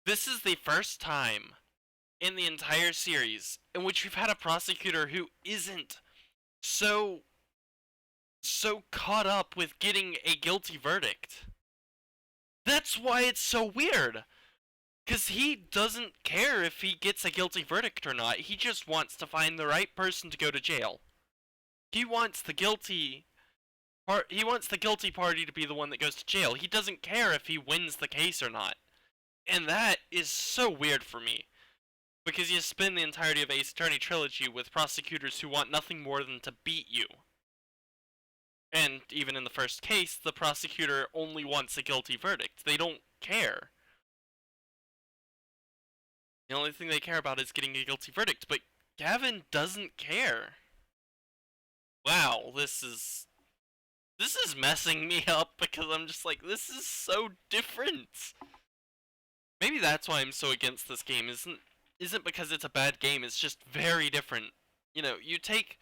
This is the first time in the entire series in which we've had a prosecutor who isn't so caught up with getting a guilty verdict. That's why it's so weird. Because he doesn't care if he gets a guilty verdict or not. He just wants to find the right person to go to jail. He wants the guilty party to be the one that goes to jail. He doesn't care if he wins the case or not. And that is so weird for me. Because you spend the entirety of Ace Attorney Trilogy with prosecutors who want nothing more than to beat you. And even in the first case, the prosecutor only wants a guilty verdict. They don't care. The only thing they care about is getting a guilty verdict, but Gavin doesn't care. Wow, this is messing me up because I'm just like, this is so different. Maybe that's why I'm so against this game. Isn't because it's a bad game, it's just very different. You know, you take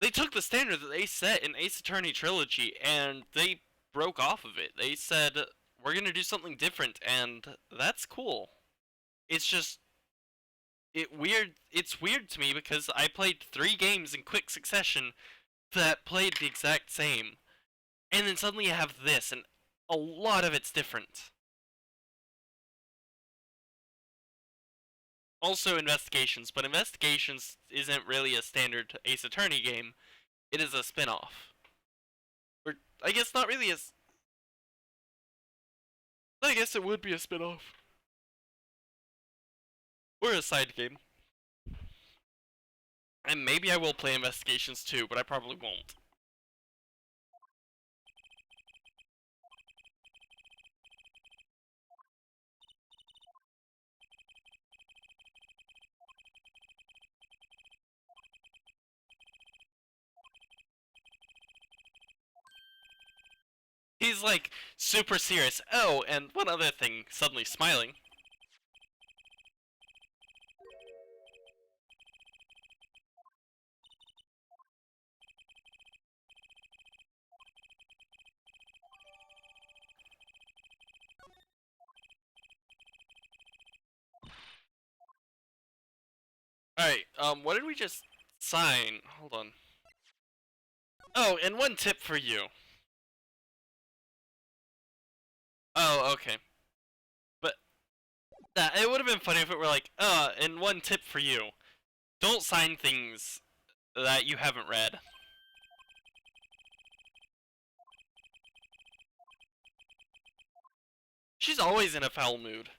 They took the standard that they set in Ace Attorney Trilogy and they broke off of it. They said, we're gonna do something different, and that's cool. It's just it's weird to me because I played 3 games in quick succession that played the exact same. And then suddenly you have this, and a lot of it's different. Also Investigations, but Investigations isn't really a standard Ace Attorney game. It is a spin-off. Or, I guess not really I guess it would be a spin-off. Or a side game. And maybe I will play Investigations too, but I probably won't. He's like super serious. Oh, and one other thing, suddenly smiling. Alright, what did we just sign? Hold on. Oh, and one tip for you. Oh, okay. But, it would have been funny if it were like, and one tip for you. Don't sign things that you haven't read. She's always in a foul mood.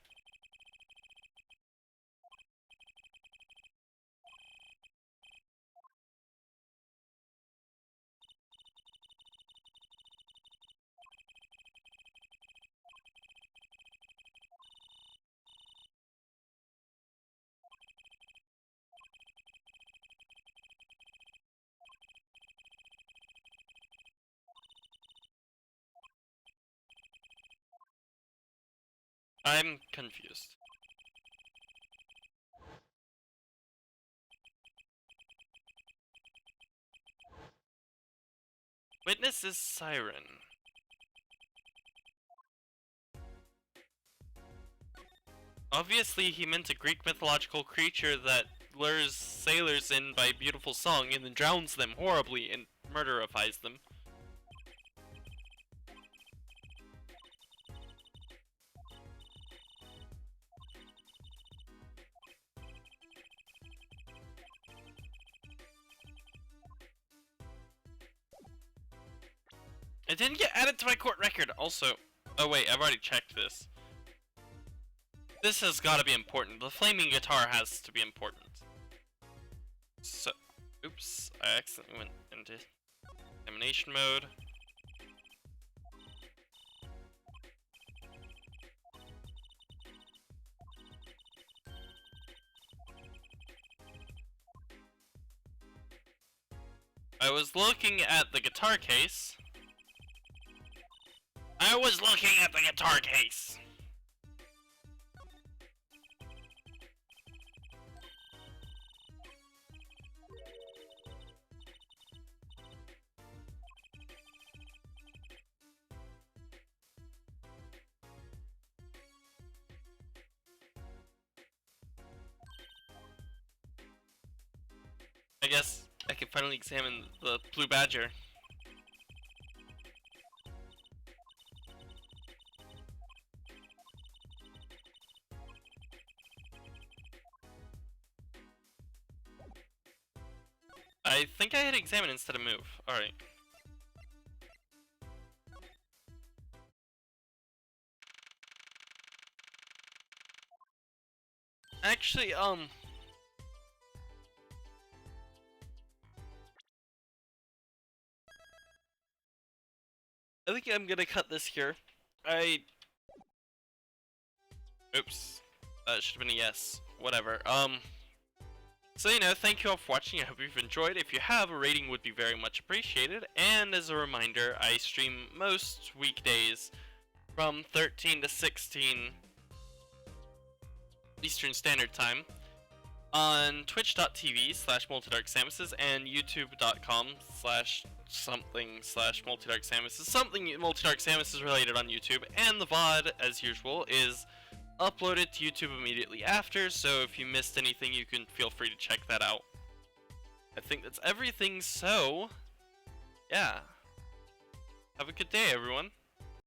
I'm confused. Witness's siren. Obviously, he meant a Greek mythological creature that lures sailors in by beautiful song and then drowns them horribly and murderifies them. It didn't get added to my court record. Also, oh wait, I've already checked this. This has got to be important. The flaming guitar has to be important. So, oops, I accidentally went into examination mode. I was looking at the guitar case. I was looking at the guitar case. I guess I can finally examine the blue badger. I think I hit examine instead of move. Alright. Actually, I think I'm gonna cut this here. Oops. That should have been a yes. Whatever. So, thank you all for watching. I hope you've enjoyed. If you have, a rating would be very much appreciated. And as a reminder, I stream most weekdays from 13 to 16 Eastern Standard Time. on twitch.tv/multidarksamuses and youtube.com/something/multidarksamuses. Something multidarksamuses related on YouTube, and the VOD, as usual, is uploaded to YouTube immediately after, so if you missed anything, you can feel free to check that out. I think that's everything, so yeah. Have a good day, everyone.